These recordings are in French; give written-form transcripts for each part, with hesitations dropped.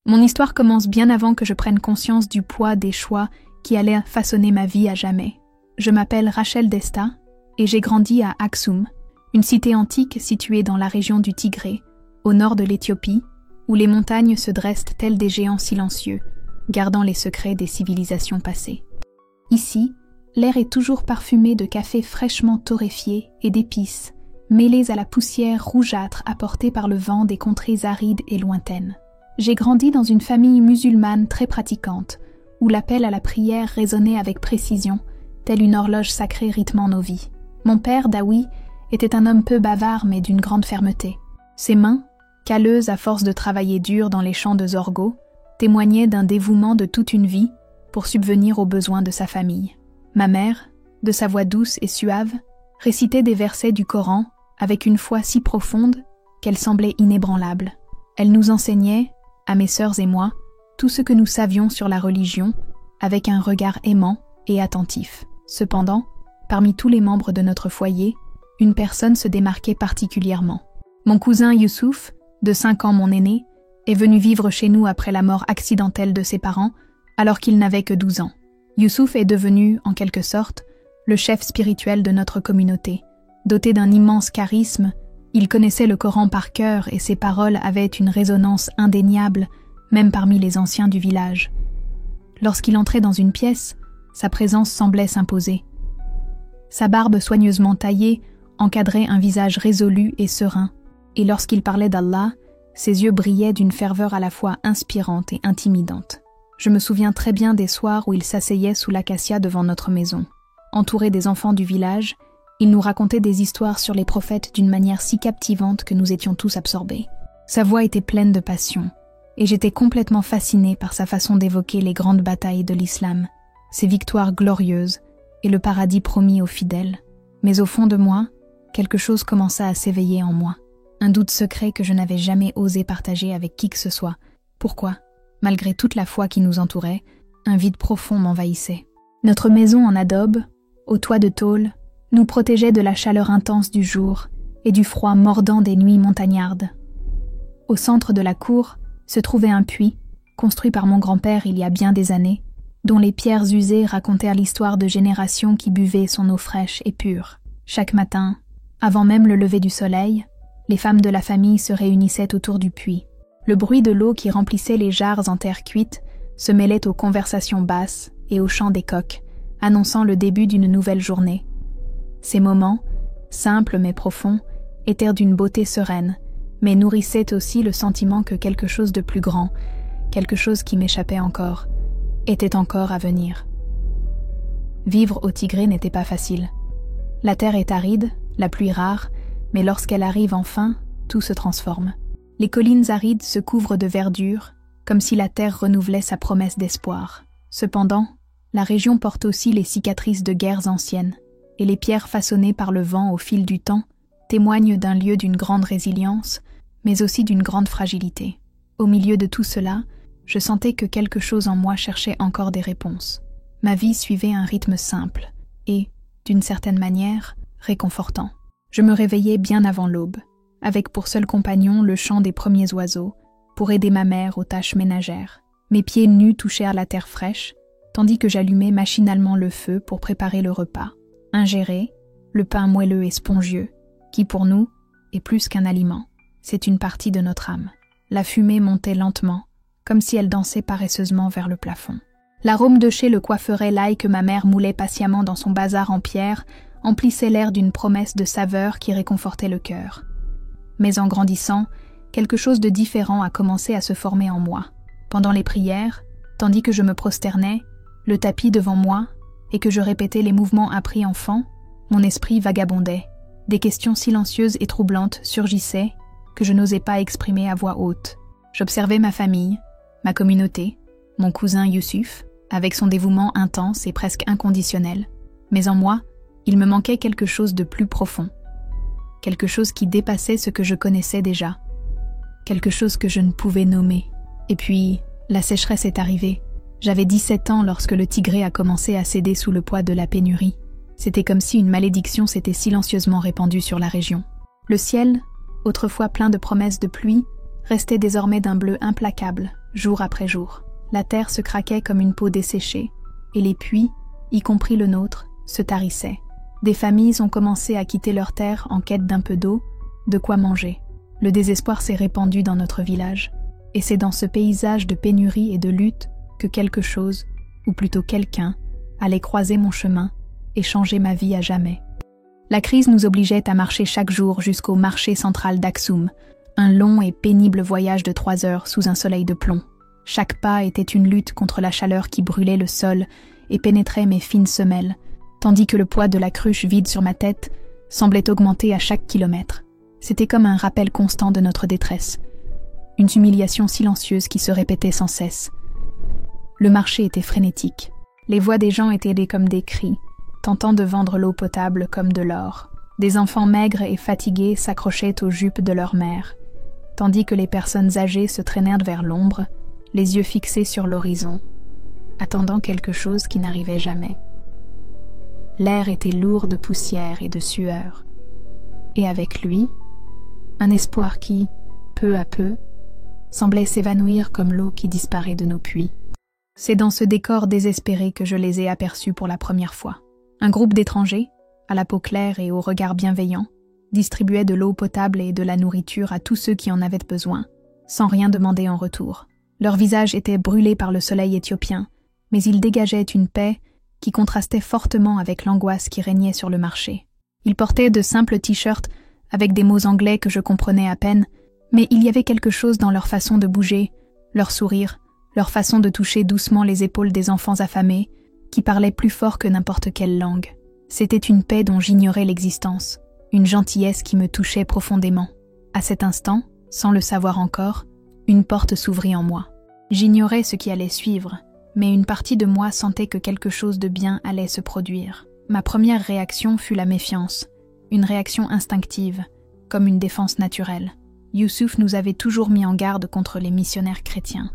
Mon histoire commence bien avant que je prenne conscience du poids des choix qui allaient façonner ma vie à jamais. Je m'appelle Rachel Desta et j'ai grandi à Aksum, une cité antique située dans la région du Tigré, au nord de l'Éthiopie, où les montagnes se dressent tels des géants silencieux, gardant les secrets des civilisations passées. Ici, l'air est toujours parfumé de café fraîchement torréfié et d'épices, mêlés à la poussière rougeâtre apportée par le vent des contrées arides et lointaines. J'ai grandi dans une famille musulmane très pratiquante, où l'appel à la prière résonnait avec précision, telle une horloge sacrée rythmant nos vies. Mon père, Daoui, était un homme peu bavard mais d'une grande fermeté. Ses mains, calleuses à force de travailler dur dans les champs de Zorgo, témoignaient d'un dévouement de toute une vie pour subvenir aux besoins de sa famille. Ma mère, de sa voix douce et suave, récitait des versets du Coran avec une foi si profonde qu'elle semblait inébranlable. Elle nous enseignait, à mes sœurs et moi, tout ce que nous savions sur la religion, avec un regard aimant et attentif. Cependant, parmi tous les membres de notre foyer, une personne se démarquait particulièrement. Mon cousin Youssouf, de 5 ans mon aîné, est venu vivre chez nous après la mort accidentelle de ses parents, alors qu'il n'avait que 12 ans. Youssouf est devenu, en quelque sorte, le chef spirituel de notre communauté. Doté d'un immense charisme, il connaissait le Coran par cœur et ses paroles avaient une résonance indéniable, même parmi les anciens du village. Lorsqu'il entrait dans une pièce, sa présence semblait s'imposer. Sa barbe soigneusement taillée encadrait un visage résolu et serein, et lorsqu'il parlait d'Allah, ses yeux brillaient d'une ferveur à la fois inspirante et intimidante. Je me souviens très bien des soirs où il s'asseyait sous l'acacia devant notre maison. Entouré des enfants du village, il nous racontait des histoires sur les prophètes d'une manière si captivante que nous étions tous absorbés. Sa voix était pleine de passion, et j'étais complètement fascinée par sa façon d'évoquer les grandes batailles de l'islam, ses victoires glorieuses et le paradis promis aux fidèles. Mais au fond de moi, quelque chose commença à s'éveiller en moi. Un doute secret que je n'avais jamais osé partager avec qui que ce soit. Pourquoi, malgré toute la foi qui nous entourait, un vide profond m'envahissait. Notre maison en adobe, au toit de tôle, nous protégeait de la chaleur intense du jour et du froid mordant des nuits montagnardes. Au centre de la cour se trouvait un puits, construit par mon grand-père il y a bien des années, dont les pierres usées racontèrent l'histoire de générations qui buvaient son eau fraîche et pure. Chaque matin, avant même le lever du soleil, les femmes de la famille se réunissaient autour du puits. Le bruit de l'eau qui remplissait les jarres en terre cuite se mêlait aux conversations basses et aux chants des coqs, annonçant le début d'une nouvelle journée. Ces moments, simples mais profonds, étaient d'une beauté sereine, mais nourrissaient aussi le sentiment que quelque chose de plus grand, quelque chose qui m'échappait encore, était encore à venir. Vivre au Tigré n'était pas facile. La terre est aride, la pluie rare, mais lorsqu'elle arrive enfin, tout se transforme. Les collines arides se couvrent de verdure, comme si la terre renouvelait sa promesse d'espoir. Cependant, la région porte aussi les cicatrices de guerres anciennes, et les pierres façonnées par le vent au fil du temps témoignent d'un lieu d'une grande résilience, mais aussi d'une grande fragilité. Au milieu de tout cela, je sentais que quelque chose en moi cherchait encore des réponses. Ma vie suivait un rythme simple et, d'une certaine manière, réconfortant. Je me réveillais bien avant l'aube, avec pour seul compagnon le chant des premiers oiseaux, pour aider ma mère aux tâches ménagères. Mes pieds nus touchèrent la terre fraîche, tandis que j'allumais machinalement le feu pour préparer le repas. Ingérer, le pain moelleux et spongieux, qui pour nous est plus qu'un aliment, c'est une partie de notre âme. La fumée montait lentement, comme si elle dansait paresseusement vers le plafond. L'arôme de chez le coiffeuret l'ail que ma mère moulait patiemment dans son bazar en pierre emplissait l'air d'une promesse de saveur qui réconfortait le cœur. Mais en grandissant, quelque chose de différent a commencé à se former en moi. Pendant les prières, tandis que je me prosternais, le tapis devant moi, et que je répétais les mouvements appris enfant, mon esprit vagabondait. Des questions silencieuses et troublantes surgissaient, que je n'osais pas exprimer à voix haute. J'observais ma famille, ma communauté, mon cousin Youssouf, avec son dévouement intense et presque inconditionnel. Mais en moi, il me manquait quelque chose de plus profond. Quelque chose qui dépassait ce que je connaissais déjà. Quelque chose que je ne pouvais nommer. Et puis, la sécheresse est arrivée. J'avais 17 ans lorsque le Tigré a commencé à céder sous le poids de la pénurie. C'était comme si une malédiction s'était silencieusement répandue sur la région. Le ciel, autrefois plein de promesses de pluie, restait désormais d'un bleu implacable, jour après jour. La terre se craquait comme une peau desséchée, et les puits, y compris le nôtre, se tarissaient. Des familles ont commencé à quitter leur terre en quête d'un peu d'eau, de quoi manger. Le désespoir s'est répandu dans notre village, et c'est dans ce paysage de pénurie et de lutte que quelque chose, ou plutôt quelqu'un, allait croiser mon chemin et changer ma vie à jamais. La crise nous obligeait à marcher chaque jour jusqu'au marché central d'Aksum, un long et pénible voyage de 3 heures sous un soleil de plomb. Chaque pas était une lutte contre la chaleur qui brûlait le sol et pénétrait mes fines semelles, tandis que le poids de la cruche vide sur ma tête semblait augmenter à chaque kilomètre. C'était comme un rappel constant de notre détresse, une humiliation silencieuse qui se répétait sans cesse. Le marché était frénétique. Les voix des gens étaient comme des cris, tentant de vendre l'eau potable comme de l'or. Des enfants maigres et fatigués s'accrochaient aux jupes de leur mère, tandis que les personnes âgées se traînèrent vers l'ombre, les yeux fixés sur l'horizon, attendant quelque chose qui n'arrivait jamais. L'air était lourd de poussière et de sueur, et avec lui, un espoir qui, peu à peu, semblait s'évanouir comme l'eau qui disparaît de nos puits. C'est dans ce décor désespéré que je les ai aperçus pour la première fois. Un groupe d'étrangers, à la peau claire et au regard bienveillant, distribuait de l'eau potable et de la nourriture à tous ceux qui en avaient besoin, sans rien demander en retour. Leurs visages étaient brûlés par le soleil éthiopien, mais ils dégageaient une paix qui contrastait fortement avec l'angoisse qui régnait sur le marché. Ils portaient de simples t-shirts avec des mots anglais que je comprenais à peine, mais il y avait quelque chose dans leur façon de bouger, leur sourire, leur façon de toucher doucement les épaules des enfants affamés, qui parlaient plus fort que n'importe quelle langue. C'était une paix dont j'ignorais l'existence, une gentillesse qui me touchait profondément. À cet instant, sans le savoir encore, une porte s'ouvrit en moi. J'ignorais ce qui allait suivre, mais une partie de moi sentait que quelque chose de bien allait se produire. Ma première réaction fut la méfiance, une réaction instinctive, comme une défense naturelle. Youssouf nous avait toujours mis en garde contre les missionnaires chrétiens,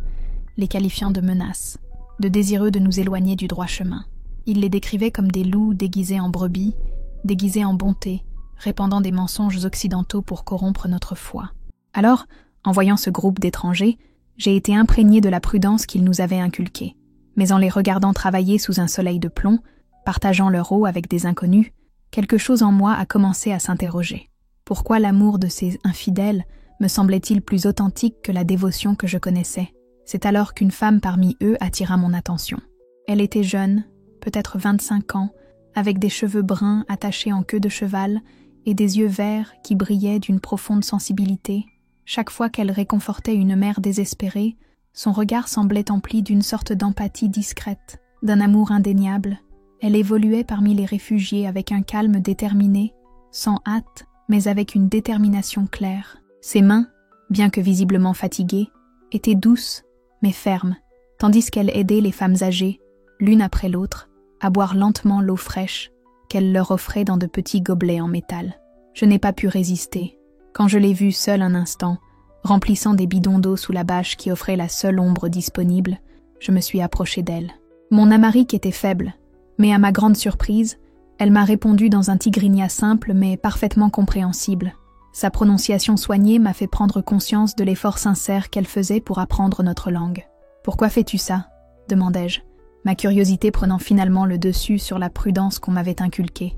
les qualifiant de menaces, de désireux de nous éloigner du droit chemin. Il les décrivait comme des loups déguisés en brebis, déguisés en bonté, répandant des mensonges occidentaux pour corrompre notre foi. Alors, en voyant ce groupe d'étrangers, j'ai été imprégné de la prudence qu'ils nous avaient inculquée. Mais en les regardant travailler sous un soleil de plomb, partageant leur eau avec des inconnus, quelque chose en moi a commencé à s'interroger. Pourquoi l'amour de ces infidèles me semblait-il plus authentique que la dévotion que je connaissais? C'est alors qu'une femme parmi eux attira mon attention. Elle était jeune, peut-être 25 ans, avec des cheveux bruns attachés en queue de cheval et des yeux verts qui brillaient d'une profonde sensibilité. Chaque fois qu'elle réconfortait une mère désespérée, son regard semblait empli d'une sorte d'empathie discrète, d'un amour indéniable. Elle évoluait parmi les réfugiés avec un calme déterminé, sans hâte, mais avec une détermination claire. Ses mains, bien que visiblement fatiguées, étaient douces, mais fermes, tandis qu'elle aidait les femmes âgées, l'une après l'autre, à boire lentement l'eau fraîche qu'elle leur offrait dans de petits gobelets en métal. Je n'ai pas pu résister. Quand je l'ai vue seule un instant, remplissant des bidons d'eau sous la bâche qui offrait la seule ombre disponible, je me suis approchée d'elle. Mon amarique était faible, mais à ma grande surprise, elle m'a répondu dans un tigrinya simple mais parfaitement compréhensible. Sa prononciation soignée m'a fait prendre conscience de l'effort sincère qu'elle faisait pour apprendre notre langue. « Pourquoi fais-tu ça ?» demandai-je, ma curiosité prenant finalement le dessus sur la prudence qu'on m'avait inculquée.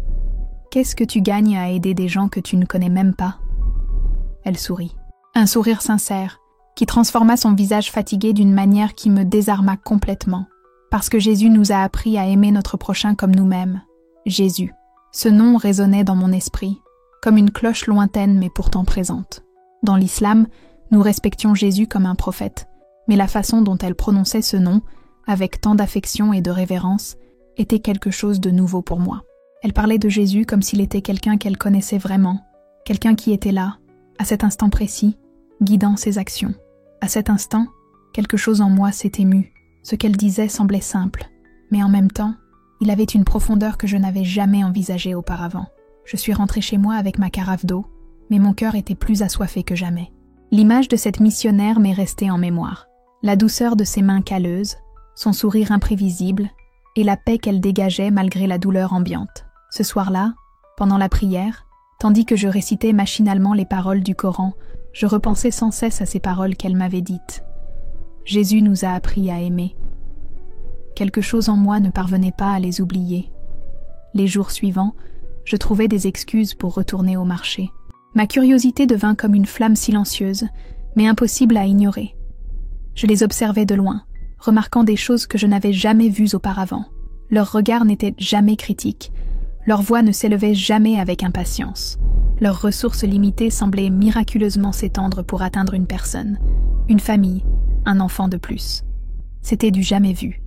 « Qu'est-ce que tu gagnes à aider des gens que tu ne connais même pas ?» Elle sourit. Un sourire sincère, qui transforma son visage fatigué d'une manière qui me désarma complètement. Parce que Jésus nous a appris à aimer notre prochain comme nous-mêmes. Jésus. Ce nom résonnait dans mon esprit, comme une cloche lointaine mais pourtant présente. Dans l'islam, nous respections Jésus comme un prophète, mais la façon dont elle prononçait ce nom, avec tant d'affection et de révérence, était quelque chose de nouveau pour moi. Elle parlait de Jésus comme s'il était quelqu'un qu'elle connaissait vraiment, quelqu'un qui était là, à cet instant précis, guidant ses actions. À cet instant, quelque chose en moi s'est ému. Ce qu'elle disait semblait simple, mais en même temps, il avait une profondeur que je n'avais jamais envisagée auparavant. Je suis rentrée chez moi avec ma carafe d'eau, mais mon cœur était plus assoiffé que jamais. L'image de cette missionnaire m'est restée en mémoire. La douceur de ses mains calleuses, son sourire imprévisible, et la paix qu'elle dégageait malgré la douleur ambiante. Ce soir-là, pendant la prière, tandis que je récitais machinalement les paroles du Coran, je repensais sans cesse à ces paroles qu'elle m'avait dites. Jésus nous a appris à aimer. Quelque chose en moi ne parvenait pas à les oublier. Les jours suivants, je trouvais des excuses pour retourner au marché. Ma curiosité devint comme une flamme silencieuse, mais impossible à ignorer. Je les observais de loin, remarquant des choses que je n'avais jamais vues auparavant. Leur regard n'était jamais critique, leur voix ne s'élevait jamais avec impatience. Leurs ressources limitées semblaient miraculeusement s'étendre pour atteindre une personne, une famille, un enfant de plus. C'était du jamais vu.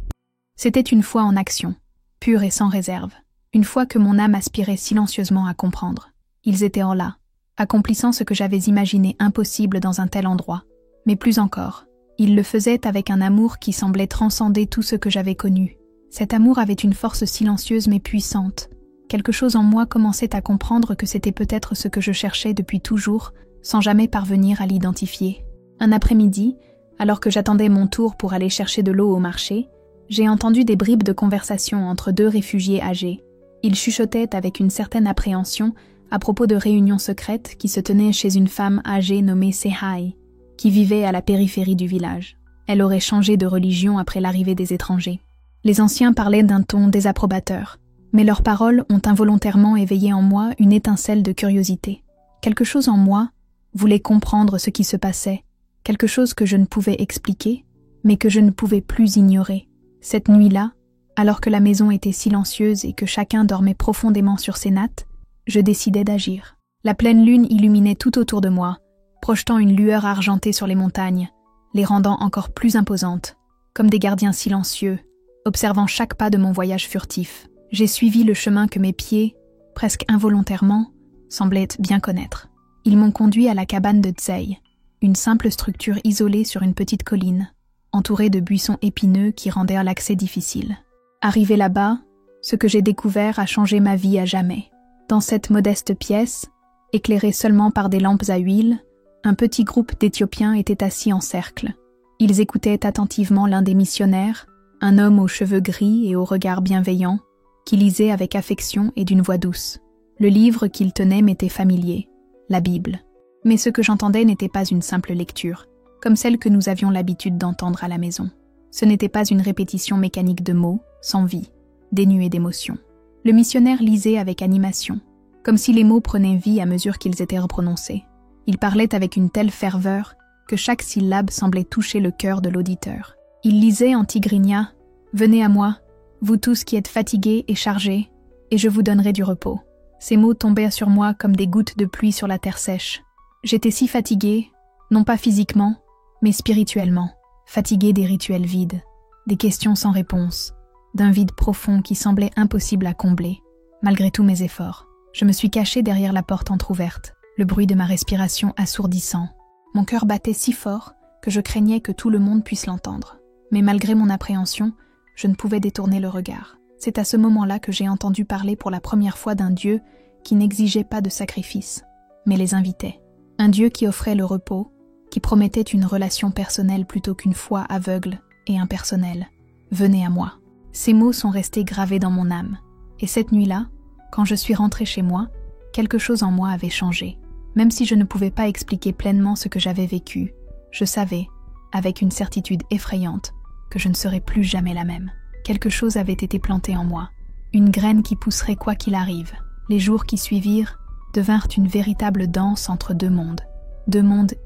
C'était une foi en action, pure et sans réserve, une foi que mon âme aspirait silencieusement à comprendre. Ils étaient en là, accomplissant ce que j'avais imaginé impossible dans un tel endroit. Mais plus encore, ils le faisaient avec un amour qui semblait transcender tout ce que j'avais connu. Cet amour avait une force silencieuse mais puissante. Quelque chose en moi commençait à comprendre que c'était peut-être ce que je cherchais depuis toujours, sans jamais parvenir à l'identifier. Un après-midi, alors que j'attendais mon tour pour aller chercher de l'eau au marché, j'ai entendu des bribes de conversation entre deux réfugiés âgés. Ils chuchotaient avec une certaine appréhension à propos de réunions secrètes qui se tenaient chez une femme âgée nommée Sehai, qui vivait à la périphérie du village. Elle aurait changé de religion après l'arrivée des étrangers. Les anciens parlaient d'un ton désapprobateur, mais leurs paroles ont involontairement éveillé en moi une étincelle de curiosité. Quelque chose en moi voulait comprendre ce qui se passait, quelque chose que je ne pouvais expliquer, mais que je ne pouvais plus ignorer. Cette nuit-là, alors que la maison était silencieuse et que chacun dormait profondément sur ses nattes, je décidai d'agir. La pleine lune illuminait tout autour de moi, projetant une lueur argentée sur les montagnes, les rendant encore plus imposantes, comme des gardiens silencieux, observant chaque pas de mon voyage furtif. J'ai suivi le chemin que mes pieds, presque involontairement, semblaient bien connaître. Ils m'ont conduit à la cabane de Tsei, une simple structure isolée sur une petite colline, entourée de buissons épineux qui rendaient l'accès difficile. Arrivé là-bas, ce que j'ai découvert a changé ma vie à jamais. Dans cette modeste pièce, éclairée seulement par des lampes à huile, un petit groupe d'Éthiopiens était assis en cercle. Ils écoutaient attentivement l'un des missionnaires, un homme aux cheveux gris et au regard bienveillant, qui lisait avec affection et d'une voix douce. Le livre qu'il tenait m'était familier, la Bible. Mais ce que j'entendais n'était pas une simple lecture, comme celle que nous avions l'habitude d'entendre à la maison. Ce n'était pas une répétition mécanique de mots, sans vie, dénuée d'émotion. Le missionnaire lisait avec animation, comme si les mots prenaient vie à mesure qu'ils étaient reprononcés. Il parlait avec une telle ferveur que chaque syllabe semblait toucher le cœur de l'auditeur. Il lisait en tigrinya « Venez à moi, vous tous qui êtes fatigués et chargés, et je vous donnerai du repos. » Ces mots tombaient sur moi comme des gouttes de pluie sur la terre sèche. J'étais si fatiguée, non pas physiquement, mais spirituellement, fatiguée des rituels vides, des questions sans réponse, d'un vide profond qui semblait impossible à combler. Malgré tous mes efforts, je me suis cachée derrière la porte entr'ouverte, le bruit de ma respiration assourdissant. Mon cœur battait si fort que je craignais que tout le monde puisse l'entendre. Mais malgré mon appréhension, je ne pouvais détourner le regard. C'est à ce moment-là que j'ai entendu parler pour la première fois d'un Dieu qui n'exigeait pas de sacrifice, mais les invitait. Un Dieu qui offrait le repos, qui promettait une relation personnelle plutôt qu'une foi aveugle et impersonnelle. Venez à moi. Ces mots sont restés gravés dans mon âme. Et cette nuit-là, quand je suis rentrée chez moi, quelque chose en moi avait changé. Même si je ne pouvais pas expliquer pleinement ce que j'avais vécu, je savais, avec une certitude effrayante, que je ne serais plus jamais la même. Quelque chose avait été planté en moi, une graine qui pousserait quoi qu'il arrive. Les jours qui suivirent devinrent une véritable danse entre deux mondes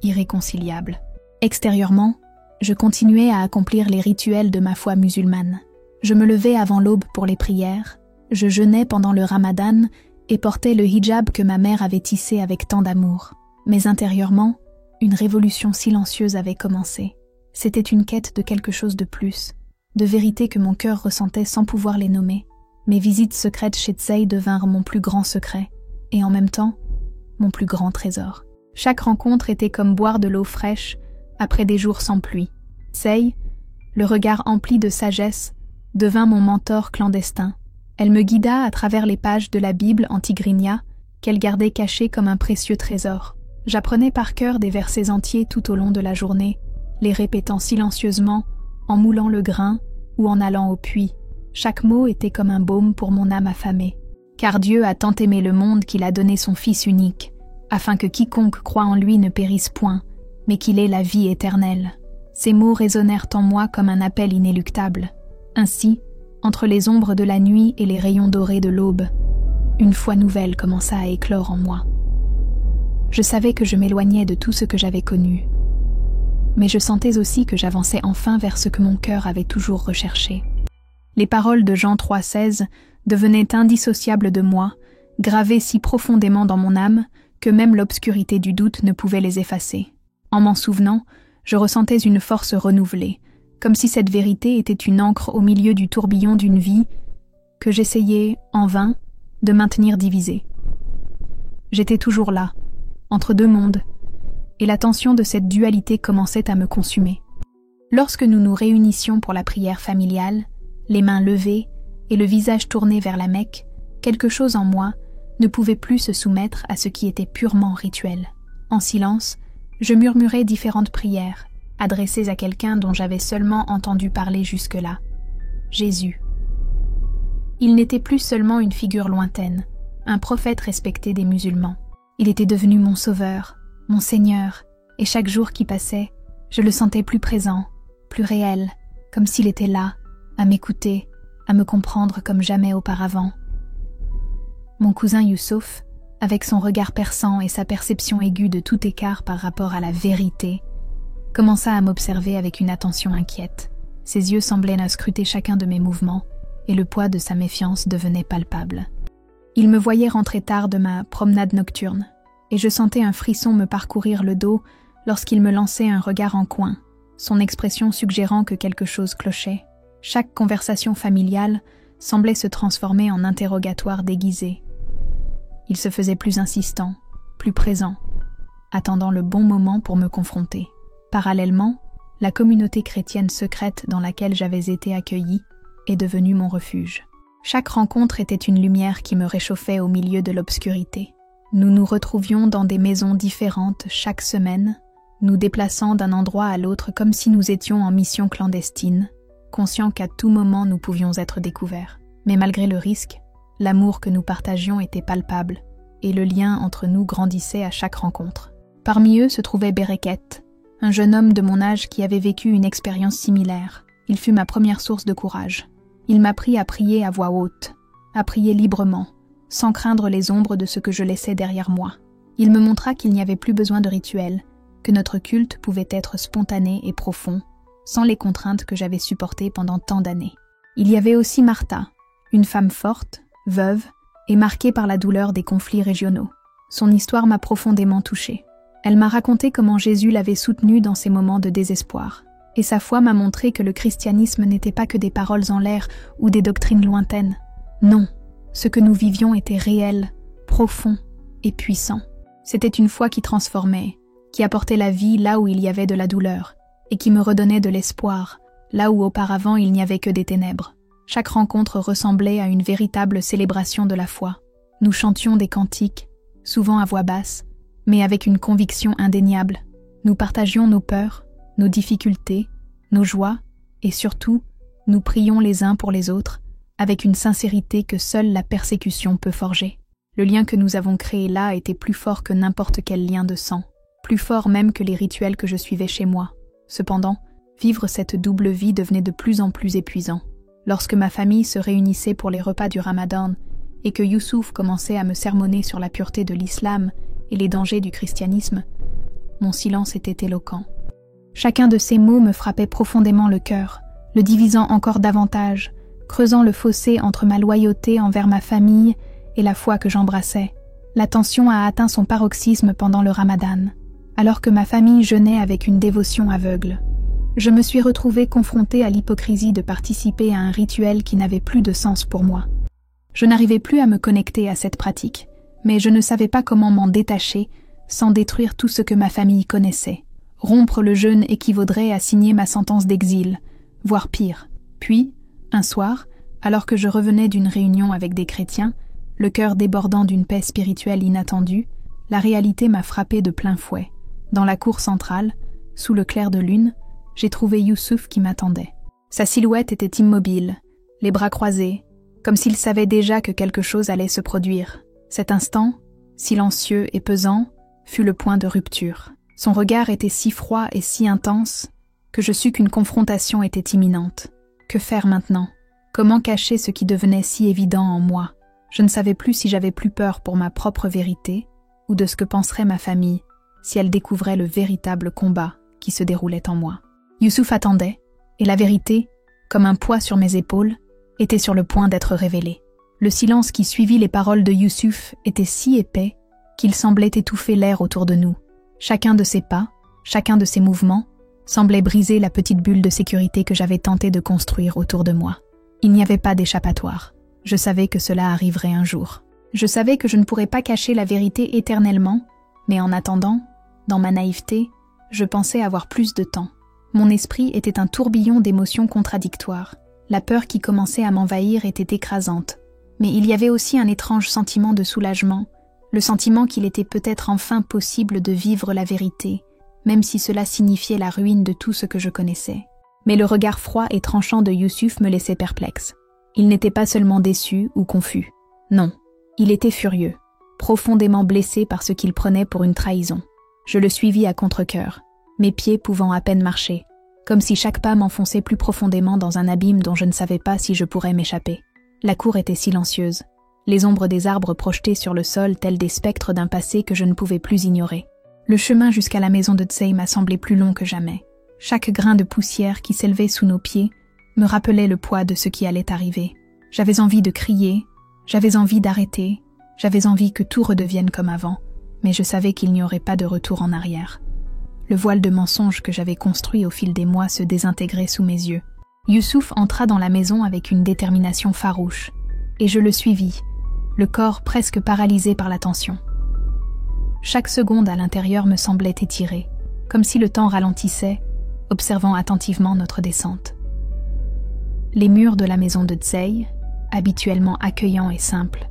irréconciliables. Extérieurement, je continuais à accomplir les rituels de ma foi musulmane. Je me levais avant l'aube pour les prières, je jeûnais pendant le ramadan et portais le hijab que ma mère avait tissé avec tant d'amour. Mais intérieurement, une révolution silencieuse avait commencé. C'était une quête de quelque chose de plus, de vérités que mon cœur ressentait sans pouvoir les nommer. Mes visites secrètes chez Tsei devinrent mon plus grand secret, et en même temps, mon plus grand trésor. Chaque rencontre était comme boire de l'eau fraîche après des jours sans pluie. Tsei, le regard empli de sagesse, devint mon mentor clandestin. Elle me guida à travers les pages de la Bible en tigrinya qu'elle gardait cachées comme un précieux trésor. J'apprenais par cœur des versets entiers tout au long de la journée, les répétant silencieusement, en moulant le grain ou en allant au puits. Chaque mot était comme un baume pour mon âme affamée. Car Dieu a tant aimé le monde qu'il a donné son Fils unique, afin que quiconque croit en lui ne périsse point, mais qu'il ait la vie éternelle. Ces mots résonnèrent en moi comme un appel inéluctable. Ainsi, entre les ombres de la nuit et les rayons dorés de l'aube, une foi nouvelle commença à éclore en moi. Je savais que je m'éloignais de tout ce que j'avais connu, mais je sentais aussi que j'avançais enfin vers ce que mon cœur avait toujours recherché. Les paroles de Jean 3,16 devenaient indissociables de moi, gravées si profondément dans mon âme que même l'obscurité du doute ne pouvait les effacer. En m'en souvenant, je ressentais une force renouvelée, comme si cette vérité était une ancre au milieu du tourbillon d'une vie que j'essayais, en vain, de maintenir divisée. J'étais toujours là, entre deux mondes, et la tension de cette dualité commençait à me consumer. Lorsque nous nous réunissions pour la prière familiale, les mains levées et le visage tourné vers la Mecque, quelque chose en moi ne pouvait plus se soumettre à ce qui était purement rituel. En silence, je murmurais différentes prières, adressées à quelqu'un dont j'avais seulement entendu parler jusque-là, Jésus. Il n'était plus seulement une figure lointaine, un prophète respecté des musulmans. Il était devenu mon sauveur, mon Seigneur, et chaque jour qui passait, je le sentais plus présent, plus réel, comme s'il était là, à m'écouter, à me comprendre comme jamais auparavant. Mon cousin Youssouf, avec son regard perçant et sa perception aiguë de tout écart par rapport à la vérité, commença à m'observer avec une attention inquiète. Ses yeux semblaient scruter chacun de mes mouvements, et le poids de sa méfiance devenait palpable. Il me voyait rentrer tard de ma promenade nocturne, et je sentais un frisson me parcourir le dos lorsqu'il me lançait un regard en coin, son expression suggérant que quelque chose clochait. Chaque conversation familiale semblait se transformer en interrogatoire déguisé. Il se faisait plus insistant, plus présent, attendant le bon moment pour me confronter. Parallèlement, la communauté chrétienne secrète dans laquelle j'avais été accueillie est devenue mon refuge. Chaque rencontre était une lumière qui me réchauffait au milieu de l'obscurité. Nous nous retrouvions dans des maisons différentes chaque semaine, nous déplaçant d'un endroit à l'autre comme si nous étions en mission clandestine, conscients qu'à tout moment nous pouvions être découverts. Mais malgré le risque, l'amour que nous partagions était palpable, et le lien entre nous grandissait à chaque rencontre. Parmi eux se trouvait Bereket, un jeune homme de mon âge qui avait vécu une expérience similaire. Il fut ma première source de courage. Il m'apprit à prier à voix haute, à prier librement, sans craindre les ombres de ce que je laissais derrière moi. Il me montra qu'il n'y avait plus besoin de rituel, que notre culte pouvait être spontané et profond, sans les contraintes que j'avais supportées pendant tant d'années. Il y avait aussi Martha, une femme forte, veuve, et marquée par la douleur des conflits régionaux. Son histoire m'a profondément touchée. Elle m'a raconté comment Jésus l'avait soutenue dans ses moments de désespoir. Et sa foi m'a montré que le christianisme n'était pas que des paroles en l'air ou des doctrines lointaines. Non, ce que nous vivions était réel, profond et puissant. C'était une foi qui transformait, qui apportait la vie là où il y avait de la douleur, et qui me redonnait de l'espoir, là où auparavant il n'y avait que des ténèbres. Chaque rencontre ressemblait à une véritable célébration de la foi. Nous chantions des cantiques, souvent à voix basse, mais avec une conviction indéniable. Nous partagions nos peurs, nos difficultés, nos joies, et surtout, nous prions les uns pour les autres, avec une sincérité que seule la persécution peut forger. Le lien que nous avons créé là était plus fort que n'importe quel lien de sang, plus fort même que les rituels que je suivais chez moi. Cependant, vivre cette double vie devenait de plus en plus épuisant. Lorsque ma famille se réunissait pour les repas du Ramadan et que Youssouf commençait à me sermonner sur la pureté de l'islam et les dangers du christianisme, mon silence était éloquent. Chacun de ces mots me frappait profondément le cœur, le divisant encore davantage, creusant le fossé entre ma loyauté envers ma famille et la foi que j'embrassais. La tension a atteint son paroxysme pendant le Ramadan, alors que ma famille jeûnait avec une dévotion aveugle. Je me suis retrouvée confrontée à l'hypocrisie de participer à un rituel qui n'avait plus de sens pour moi. Je n'arrivais plus à me connecter à cette pratique, mais je ne savais pas comment m'en détacher sans détruire tout ce que ma famille connaissait. Rompre le jeûne équivaudrait à signer ma sentence d'exil, voire pire. Puis, un soir, alors que je revenais d'une réunion avec des chrétiens, le cœur débordant d'une paix spirituelle inattendue, la réalité m'a frappé de plein fouet. Dans la cour centrale, sous le clair de lune, j'ai trouvé Youssouf qui m'attendait. Sa silhouette était immobile, les bras croisés, comme s'il savait déjà que quelque chose allait se produire. Cet instant, silencieux et pesant, fut le point de rupture. Son regard était si froid et si intense que je sus qu'une confrontation était imminente. Que faire maintenant? Comment cacher ce qui devenait si évident en moi? Je ne savais plus si j'avais plus peur pour ma propre vérité ou de ce que penserait ma famille si elle découvrait le véritable combat qui se déroulait en moi. Youssouf attendait, et la vérité, comme un poids sur mes épaules, était sur le point d'être révélée. Le silence qui suivit les paroles de Youssouf était si épais qu'il semblait étouffer l'air autour de nous. Chacun de ses pas, chacun de ses mouvements, semblait briser la petite bulle de sécurité que j'avais tenté de construire autour de moi. Il n'y avait pas d'échappatoire. Je savais que cela arriverait un jour. Je savais que je ne pourrais pas cacher la vérité éternellement, mais en attendant, dans ma naïveté, je pensais avoir plus de temps. Mon esprit était un tourbillon d'émotions contradictoires. La peur qui commençait à m'envahir était écrasante. Mais il y avait aussi un étrange sentiment de soulagement, le sentiment qu'il était peut-être enfin possible de vivre la vérité, même si cela signifiait la ruine de tout ce que je connaissais. Mais le regard froid et tranchant de Youssouf me laissait perplexe. Il n'était pas seulement déçu ou confus. Non, il était furieux, profondément blessé par ce qu'il prenait pour une trahison. Je le suivis à contre-cœur, mes pieds pouvant à peine marcher, comme si chaque pas m'enfonçait plus profondément dans un abîme dont je ne savais pas si je pourrais m'échapper. La cour était silencieuse, les ombres des arbres projetées sur le sol telles des spectres d'un passé que je ne pouvais plus ignorer. Le chemin jusqu'à la maison de Tsei m'a semblé plus long que jamais. Chaque grain de poussière qui s'élevait sous nos pieds me rappelait le poids de ce qui allait arriver. J'avais envie de crier, j'avais envie d'arrêter, j'avais envie que tout redevienne comme avant, mais je savais qu'il n'y aurait pas de retour en arrière. Le voile de mensonge que j'avais construit au fil des mois se désintégrait sous mes yeux. Youssouf entra dans la maison avec une détermination farouche, et je le suivis, le corps presque paralysé par la tension. Chaque seconde à l'intérieur me semblait étirée, comme si le temps ralentissait, observant attentivement notre descente. Les murs de la maison de Tsei, habituellement accueillants et simples,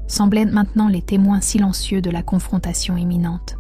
semblaient maintenant les témoins silencieux de la confrontation imminente.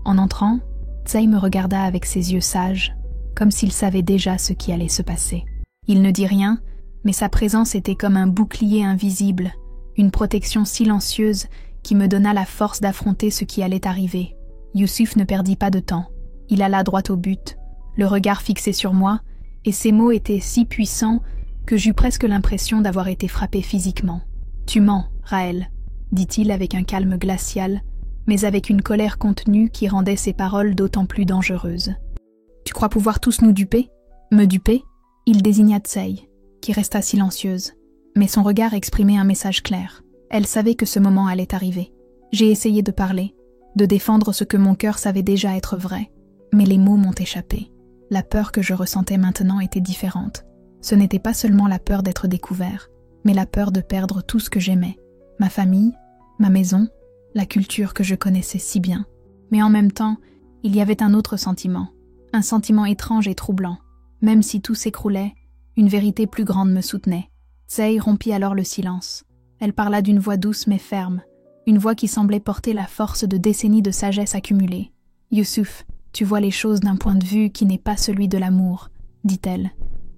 En entrant, Tsei me regarda avec ses yeux sages, comme s'il savait déjà ce qui allait se passer. Il ne dit rien, mais sa présence était comme un bouclier invisible, une protection silencieuse qui me donna la force d'affronter ce qui allait arriver. Youssouf ne perdit pas de temps. Il alla droit au but, le regard fixé sur moi, et ses mots étaient si puissants que j'eus presque l'impression d'avoir été frappé physiquement. « Tu mens, Raël », dit-il avec un calme glacial, mais avec une colère contenue qui rendait ses paroles d'autant plus dangereuses. « Tu crois pouvoir tous nous duper? Me duper ?» Il désigna Tsei, qui resta silencieuse, mais son regard exprimait un message clair. Elle savait que ce moment allait arriver. J'ai essayé de parler, de défendre ce que mon cœur savait déjà être vrai, mais les mots m'ont échappé. La peur que je ressentais maintenant était différente. Ce n'était pas seulement la peur d'être découvert, mais la peur de perdre tout ce que j'aimais, ma famille, ma maison, la culture que je connaissais si bien. Mais en même temps, il y avait un autre sentiment, un sentiment étrange et troublant. Même si tout s'écroulait, une vérité plus grande me soutenait. Tsei rompit alors le silence. Elle parla d'une voix douce mais ferme, une voix qui semblait porter la force de décennies de sagesse accumulée. « Youssouf, tu vois les choses d'un point de vue qui n'est pas celui de l'amour, » dit-elle,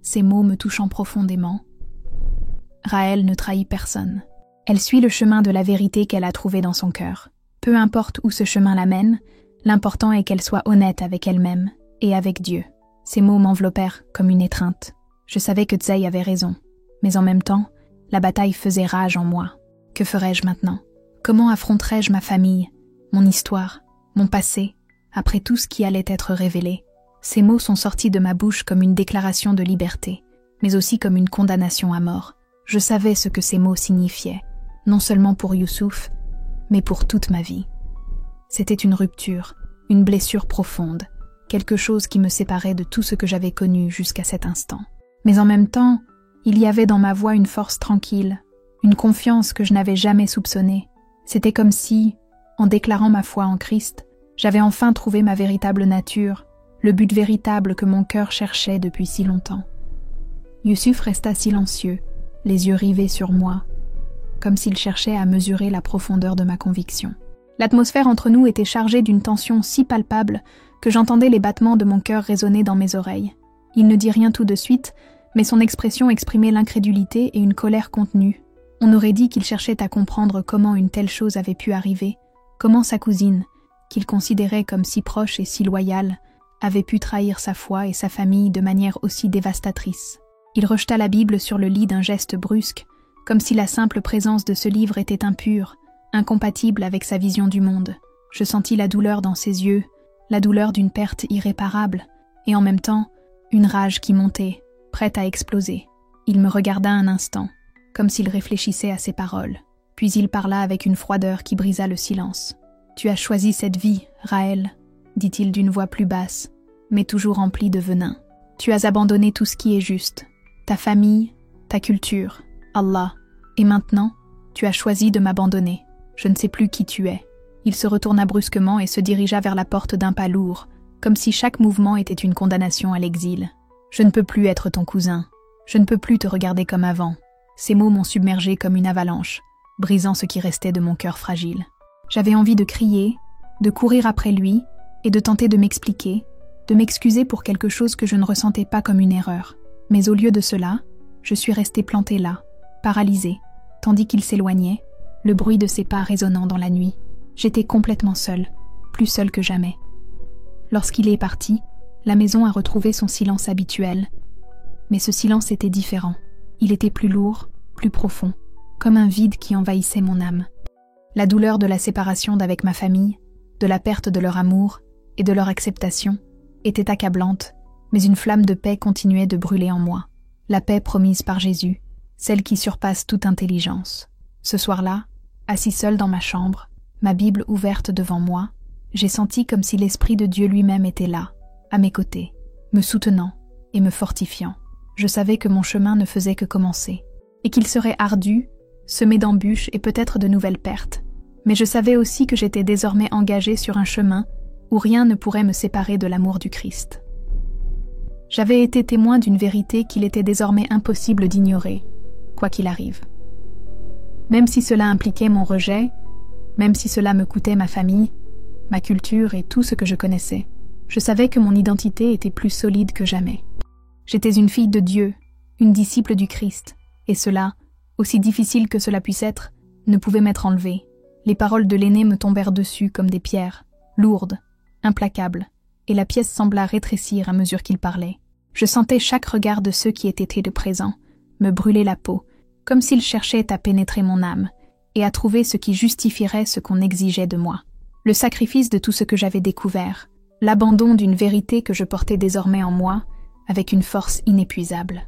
ces mots me touchant profondément. Raël ne trahit personne. Elle suit le chemin de la vérité qu'elle a trouvé dans son cœur. Peu importe où ce chemin la mène, l'important est qu'elle soit honnête avec elle-même et avec Dieu. Ces mots m'enveloppèrent comme une étreinte. Je savais que Tsei avait raison, mais en même temps, la bataille faisait rage en moi. Que ferais-je maintenant? Comment affronterais-je ma famille, mon histoire, mon passé, après tout ce qui allait être révélé? Ces mots sont sortis de ma bouche comme une déclaration de liberté, mais aussi comme une condamnation à mort. Je savais ce que ces mots signifiaient, non seulement pour Youssouf, mais pour toute ma vie. C'était une rupture, une blessure profonde, quelque chose qui me séparait de tout ce que j'avais connu jusqu'à cet instant. Mais en même temps, il y avait dans ma voix une force tranquille, une confiance que je n'avais jamais soupçonnée. C'était comme si, en déclarant ma foi en Christ, j'avais enfin trouvé ma véritable nature, le but véritable que mon cœur cherchait depuis si longtemps. Youssouf resta silencieux, les yeux rivés sur moi, comme s'il cherchait à mesurer la profondeur de ma conviction. L'atmosphère entre nous était chargée d'une tension si palpable que j'entendais les battements de mon cœur résonner dans mes oreilles. Il ne dit rien tout de suite, mais son expression exprimait l'incrédulité et une colère contenue. On aurait dit qu'il cherchait à comprendre comment une telle chose avait pu arriver, comment sa cousine, qu'il considérait comme si proche et si loyale, avait pu trahir sa foi et sa famille de manière aussi dévastatrice. Il rejeta la Bible sur le lit d'un geste brusque, comme si la simple présence de ce livre était impure, incompatible avec sa vision du monde. Je sentis la douleur dans ses yeux, la douleur d'une perte irréparable, et en même temps, une rage qui montait, prête à exploser. Il me regarda un instant, comme s'il réfléchissait à ses paroles. Puis il parla avec une froideur qui brisa le silence. « Tu as choisi cette vie, Raël, » dit-il d'une voix plus basse, mais toujours remplie de venin. « Tu as abandonné tout ce qui est juste, ta famille, ta culture, Allah, et maintenant, tu as choisi de m'abandonner. Je ne sais plus qui tu es. » Il se retourna brusquement et se dirigea vers la porte d'un pas lourd, comme si chaque mouvement était une condamnation à l'exil. « Je ne peux plus être ton cousin. Je ne peux plus te regarder comme avant. » Ces mots m'ont submergé comme une avalanche, brisant ce qui restait de mon cœur fragile. J'avais envie de crier, de courir après lui et de tenter de m'expliquer, de m'excuser pour quelque chose que je ne ressentais pas comme une erreur. Mais au lieu de cela, je suis restée plantée là, paralysée, tandis qu'il s'éloignait, le bruit de ses pas résonnant dans la nuit. J'étais complètement seule, plus seule que jamais. Lorsqu'il est parti, la maison a retrouvé son silence habituel. Mais ce silence était différent. Il était plus lourd, plus profond, comme un vide qui envahissait mon âme. La douleur de la séparation d'avec ma famille, de la perte de leur amour et de leur acceptation était accablante, mais une flamme de paix continuait de brûler en moi. La paix promise par Jésus, celle qui surpasse toute intelligence. Ce soir-là, assis seul dans ma chambre, ma Bible ouverte devant moi, j'ai senti comme si l'Esprit de Dieu lui-même était là, à mes côtés, me soutenant et me fortifiant. Je savais que mon chemin ne faisait que commencer, et qu'il serait ardu, semé d'embûches et peut-être de nouvelles pertes. Mais je savais aussi que j'étais désormais engagée sur un chemin où rien ne pourrait me séparer de l'amour du Christ. J'avais été témoin d'une vérité qu'il était désormais impossible d'ignorer, quoi qu'il arrive. Même si cela impliquait mon rejet, même si cela me coûtait ma famille, ma culture et tout ce que je connaissais, je savais que mon identité était plus solide que jamais. J'étais une fille de Dieu, une disciple du Christ, et cela, aussi difficile que cela puisse être, ne pouvait m'être enlevé. Les paroles de l'aîné me tombèrent dessus comme des pierres, lourdes, implacables, et la pièce sembla rétrécir à mesure qu'il parlait. Je sentais chaque regard de ceux qui étaient de présent me brûler la peau, comme s'ils cherchaient à pénétrer mon âme et à trouver ce qui justifierait ce qu'on exigeait de moi. Le sacrifice de tout ce que j'avais découvert, l'abandon d'une vérité que je portais désormais en moi, avec une force inépuisable.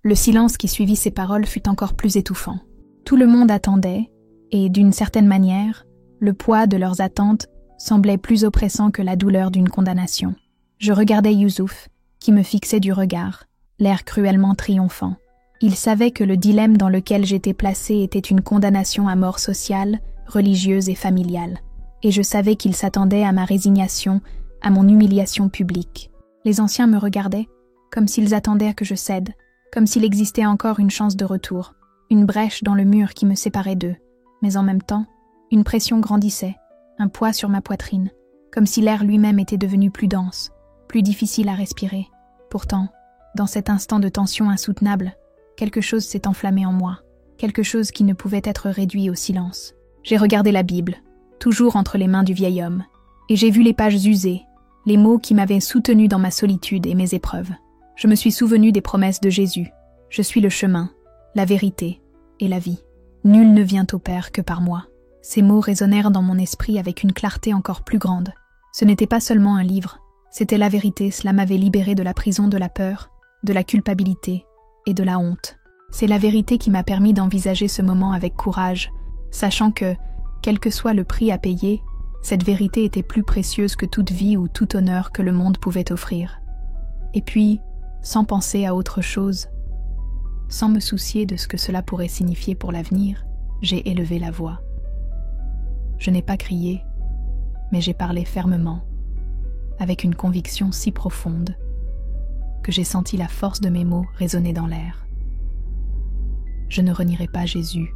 Le silence qui suivit ces paroles fut encore plus étouffant. Tout le monde attendait, et d'une certaine manière, le poids de leurs attentes semblait plus oppressant que la douleur d'une condamnation. Je regardais Youssouf, qui me fixait du regard, l'air cruellement triomphant. Il savait que le dilemme dans lequel j'étais placée était une condamnation à mort sociale, religieuse et familiale, et je savais qu'il s'attendait à ma résignation, à mon humiliation publique. Les anciens me regardaient, comme s'ils attendaient à que je cède, comme s'il existait encore une chance de retour, une brèche dans le mur qui me séparait d'eux. Mais en même temps, une pression grandissait, un poids sur ma poitrine, comme si l'air lui-même était devenu plus dense, plus difficile à respirer. Pourtant, dans cet instant de tension insoutenable, quelque chose s'est enflammé en moi, quelque chose qui ne pouvait être réduit au silence. J'ai regardé la Bible, toujours entre les mains du vieil homme, et j'ai vu les pages usées, les mots qui m'avaient soutenu dans ma solitude et mes épreuves. Je me suis souvenu des promesses de Jésus. Je suis le chemin, la vérité et la vie. Nul ne vient au Père que par moi. Ces mots résonnèrent dans mon esprit avec une clarté encore plus grande. Ce n'était pas seulement un livre, c'était la vérité. Cela m'avait libéré de la prison de la peur, de la culpabilité et de la honte. C'est la vérité qui m'a permis d'envisager ce moment avec courage, sachant que, quel que soit le prix à payer, cette vérité était plus précieuse que toute vie ou tout honneur que le monde pouvait offrir. Et puis, sans penser à autre chose, sans me soucier de ce que cela pourrait signifier pour l'avenir, j'ai élevé la voix. Je n'ai pas crié, mais j'ai parlé fermement, avec une conviction si profonde que j'ai senti la force de mes mots résonner dans l'air. Je ne renierai pas Jésus.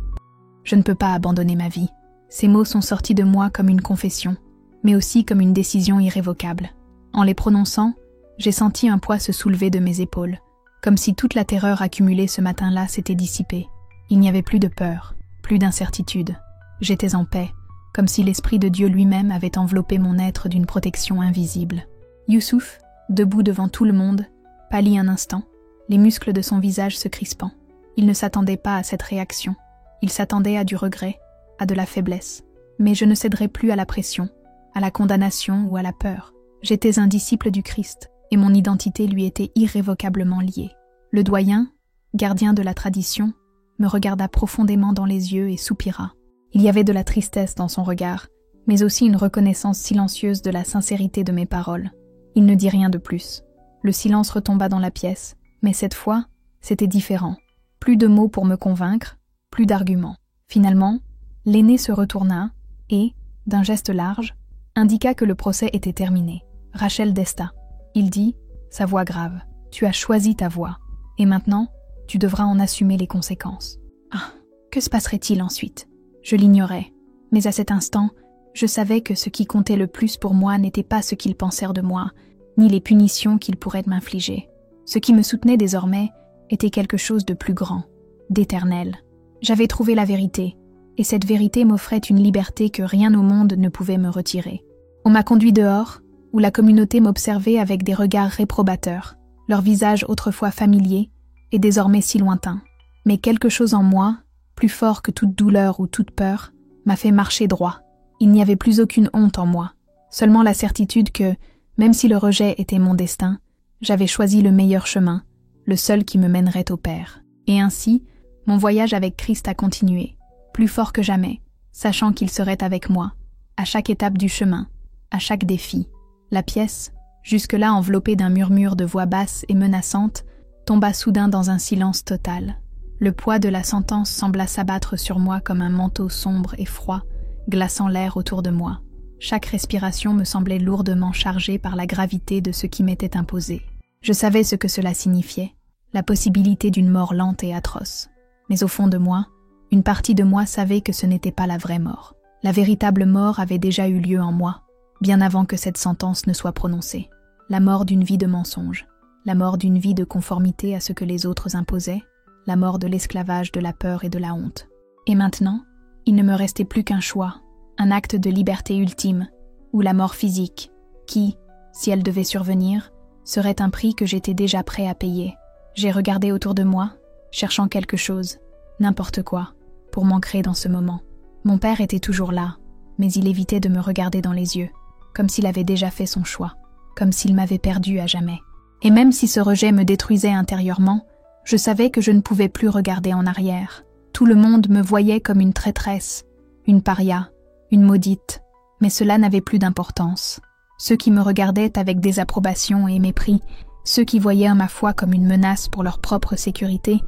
Je ne peux pas abandonner ma vie. Ces mots sont sortis de moi comme une confession, mais aussi comme une décision irrévocable. En les prononçant, j'ai senti un poids se soulever de mes épaules, comme si toute la terreur accumulée ce matin-là s'était dissipée. Il n'y avait plus de peur, plus d'incertitude. J'étais en paix, comme si l'Esprit de Dieu lui-même avait enveloppé mon être d'une protection invisible. Youssouf, debout devant tout le monde, pâlit un instant, les muscles de son visage se crispant. Il ne s'attendait pas à cette réaction. Il s'attendait à du regret, à de la faiblesse. Mais je ne céderai plus à la pression, à la condamnation ou à la peur. J'étais un disciple du Christ, et mon identité lui était irrévocablement liée. Le doyen, gardien de la tradition, me regarda profondément dans les yeux et soupira. Il y avait de la tristesse dans son regard, mais aussi une reconnaissance silencieuse de la sincérité de mes paroles. Il ne dit rien de plus. Le silence retomba dans la pièce, mais cette fois, c'était différent. Plus de mots pour me convaincre, plus d'arguments. Finalement, l'aîné se retourna et, d'un geste large, indiqua que le procès était terminé. « Rachel Desta », il dit, sa voix grave, « tu as choisi ta voie, et maintenant, tu devras en assumer les conséquences. » Ah, que se passerait-il ensuite? Je l'ignorais, mais à cet instant, je savais que ce qui comptait le plus pour moi n'était pas ce qu'ils pensèrent de moi, ni les punitions qu'ils pourraient m'infliger. Ce qui me soutenait désormais était quelque chose de plus grand, d'éternel. J'avais trouvé la vérité, et cette vérité m'offrait une liberté que rien au monde ne pouvait me retirer. On m'a conduit dehors, où la communauté m'observait avec des regards réprobateurs, leur visage autrefois familier et désormais si lointain. Mais quelque chose en moi, plus fort que toute douleur ou toute peur, m'a fait marcher droit. Il n'y avait plus aucune honte en moi, seulement la certitude que, même si le rejet était mon destin, j'avais choisi le meilleur chemin, le seul qui me mènerait au Père. Et ainsi, mon voyage avec Christ a continué, plus fort que jamais, sachant qu'il serait avec moi, à chaque étape du chemin, à chaque défi. La pièce, jusque-là enveloppée d'un murmure de voix basse et menaçante, tomba soudain dans un silence total. Le poids de la sentence sembla s'abattre sur moi comme un manteau sombre et froid, glaçant l'air autour de moi. Chaque respiration me semblait lourdement chargée par la gravité de ce qui m'était imposé. Je savais ce que cela signifiait, la possibilité d'une mort lente et atroce. Mais au fond de moi, une partie de moi savait que ce n'était pas la vraie mort. La véritable mort avait déjà eu lieu en moi, bien avant que cette sentence ne soit prononcée. La mort d'une vie de mensonge, la mort d'une vie de conformité à ce que les autres imposaient, la mort de l'esclavage de la peur et de la honte. Et maintenant, il ne me restait plus qu'un choix, un acte de liberté ultime, ou la mort physique, qui, si elle devait survenir, serait un prix que j'étais déjà prêt à payer. J'ai regardé autour de moi, cherchant quelque chose, n'importe quoi, pour m'ancrer dans ce moment. Mon père était toujours là, mais il évitait de me regarder dans les yeux, comme s'il avait déjà fait son choix, comme s'il m'avait perdu à jamais. Et même si ce rejet me détruisait intérieurement, je savais que je ne pouvais plus regarder en arrière. Tout le monde me voyait comme une traîtresse, une paria, une maudite, mais cela n'avait plus d'importance. Ceux qui me regardaient avec désapprobation et mépris, ceux qui voyaient ma foi comme une menace pour leur propre sécurité,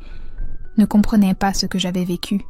ne comprenaient pas ce que j'avais vécu.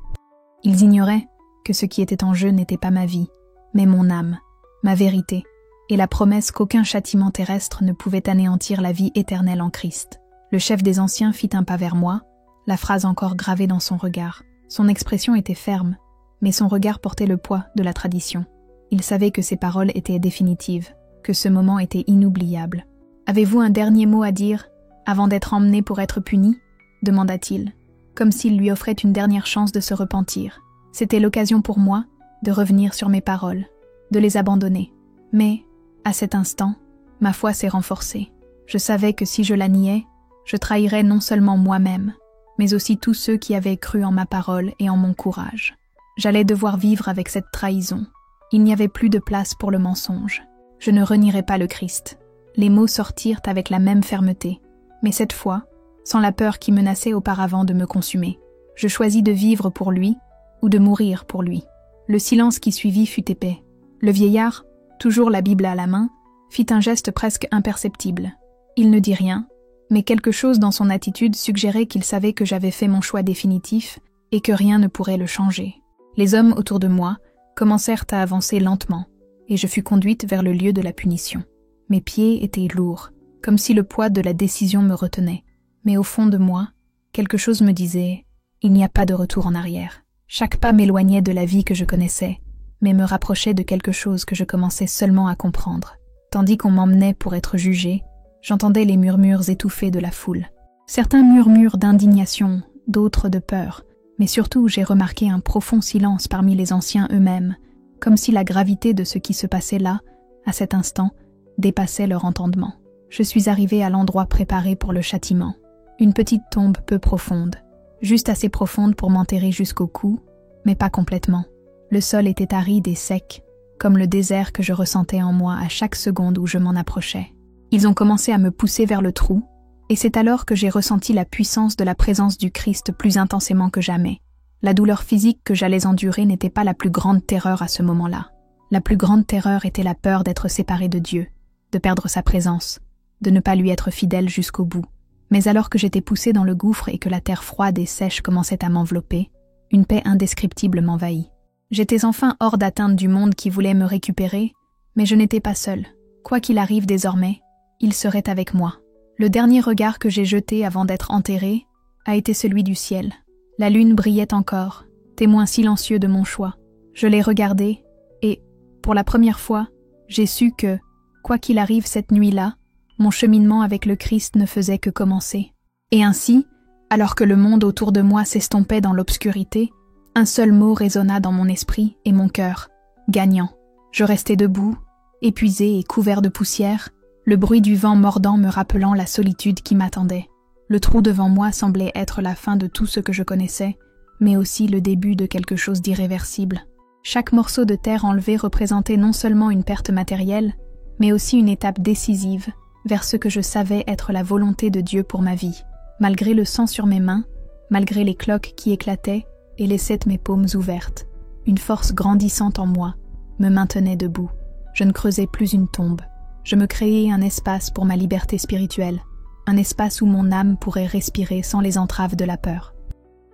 Ils ignoraient que ce qui était en jeu n'était pas ma vie, mais mon âme, ma vérité, et la promesse qu'aucun châtiment terrestre ne pouvait anéantir la vie éternelle en Christ. Le chef des anciens fit un pas vers moi, la phrase encore gravée dans son regard. Son expression était ferme, mais son regard portait le poids de la tradition. Il savait que ses paroles étaient définitives, que ce moment était inoubliable. « Avez-vous un dernier mot à dire, avant d'être emmené pour être puni ?» demanda-t-il, comme s'il lui offrait une dernière chance de se repentir. C'était l'occasion pour moi de revenir sur mes paroles, de les abandonner. Mais, à cet instant, ma foi s'est renforcée. Je savais que si je la niais, je trahirais non seulement moi-même, mais aussi tous ceux qui avaient cru en ma parole et en mon courage. J'allais devoir vivre avec cette trahison. Il n'y avait plus de place pour le mensonge. Je ne renierais pas le Christ. Les mots sortirent avec la même fermeté, mais cette fois, sans la peur qui menaçait auparavant de me consumer. Je choisis de vivre pour lui ou de mourir pour lui. Le silence qui suivit fut épais. Le vieillard, toujours la Bible à la main, fit un geste presque imperceptible. Il ne dit rien, mais quelque chose dans son attitude suggérait qu'il savait que j'avais fait mon choix définitif et que rien ne pourrait le changer. Les hommes autour de moi commencèrent à avancer lentement, et je fus conduite vers le lieu de la punition. Mes pieds étaient lourds, comme si le poids de la décision me retenait. Mais au fond de moi, quelque chose me disait « Il n'y a pas de retour en arrière ». Chaque pas m'éloignait de la vie que je connaissais, mais me rapprochait de quelque chose que je commençais seulement à comprendre. Tandis qu'on m'emmenait pour être jugé, j'entendais les murmures étouffés de la foule. Certains murmures d'indignation, d'autres de peur, mais surtout j'ai remarqué un profond silence parmi les anciens eux-mêmes, comme si la gravité de ce qui se passait là, à cet instant, dépassait leur entendement. Je suis arrivée à l'endroit préparé pour le châtiment. Une petite tombe peu profonde, juste assez profonde pour m'enterrer jusqu'au cou, mais pas complètement. Le sol était aride et sec, comme le désert que je ressentais en moi à chaque seconde où je m'en approchais. Ils ont commencé à me pousser vers le trou, et c'est alors que j'ai ressenti la puissance de la présence du Christ plus intensément que jamais. La douleur physique que j'allais endurer n'était pas la plus grande terreur à ce moment-là. La plus grande terreur était la peur d'être séparée de Dieu, de perdre sa présence, de ne pas lui être fidèle jusqu'au bout. Mais alors que j'étais poussée dans le gouffre et que la terre froide et sèche commençait à m'envelopper, une paix indescriptible m'envahit. J'étais enfin hors d'atteinte du monde qui voulait me récupérer, mais je n'étais pas seule. Quoi qu'il arrive désormais, il serait avec moi. Le dernier regard que j'ai jeté avant d'être enterrée a été celui du ciel. La lune brillait encore, témoin silencieux de mon choix. Je l'ai regardée et, pour la première fois, j'ai su que, quoi qu'il arrive cette nuit-là, mon cheminement avec le Christ ne faisait que commencer. Et ainsi, alors que le monde autour de moi s'estompait dans l'obscurité, un seul mot résonna dans mon esprit et mon cœur, gagnant. Je restais debout, épuisé et couvert de poussière, le bruit du vent mordant me rappelant la solitude qui m'attendait. Le trou devant moi semblait être la fin de tout ce que je connaissais, mais aussi le début de quelque chose d'irréversible. Chaque morceau de terre enlevé représentait non seulement une perte matérielle, mais aussi une étape décisive vers ce que je savais être la volonté de Dieu pour ma vie. Malgré le sang sur mes mains, malgré les cloques qui éclataient et laissaient mes paumes ouvertes, une force grandissante en moi me maintenait debout. Je ne creusais plus une tombe. Je me créais un espace pour ma liberté spirituelle, un espace où mon âme pourrait respirer sans les entraves de la peur.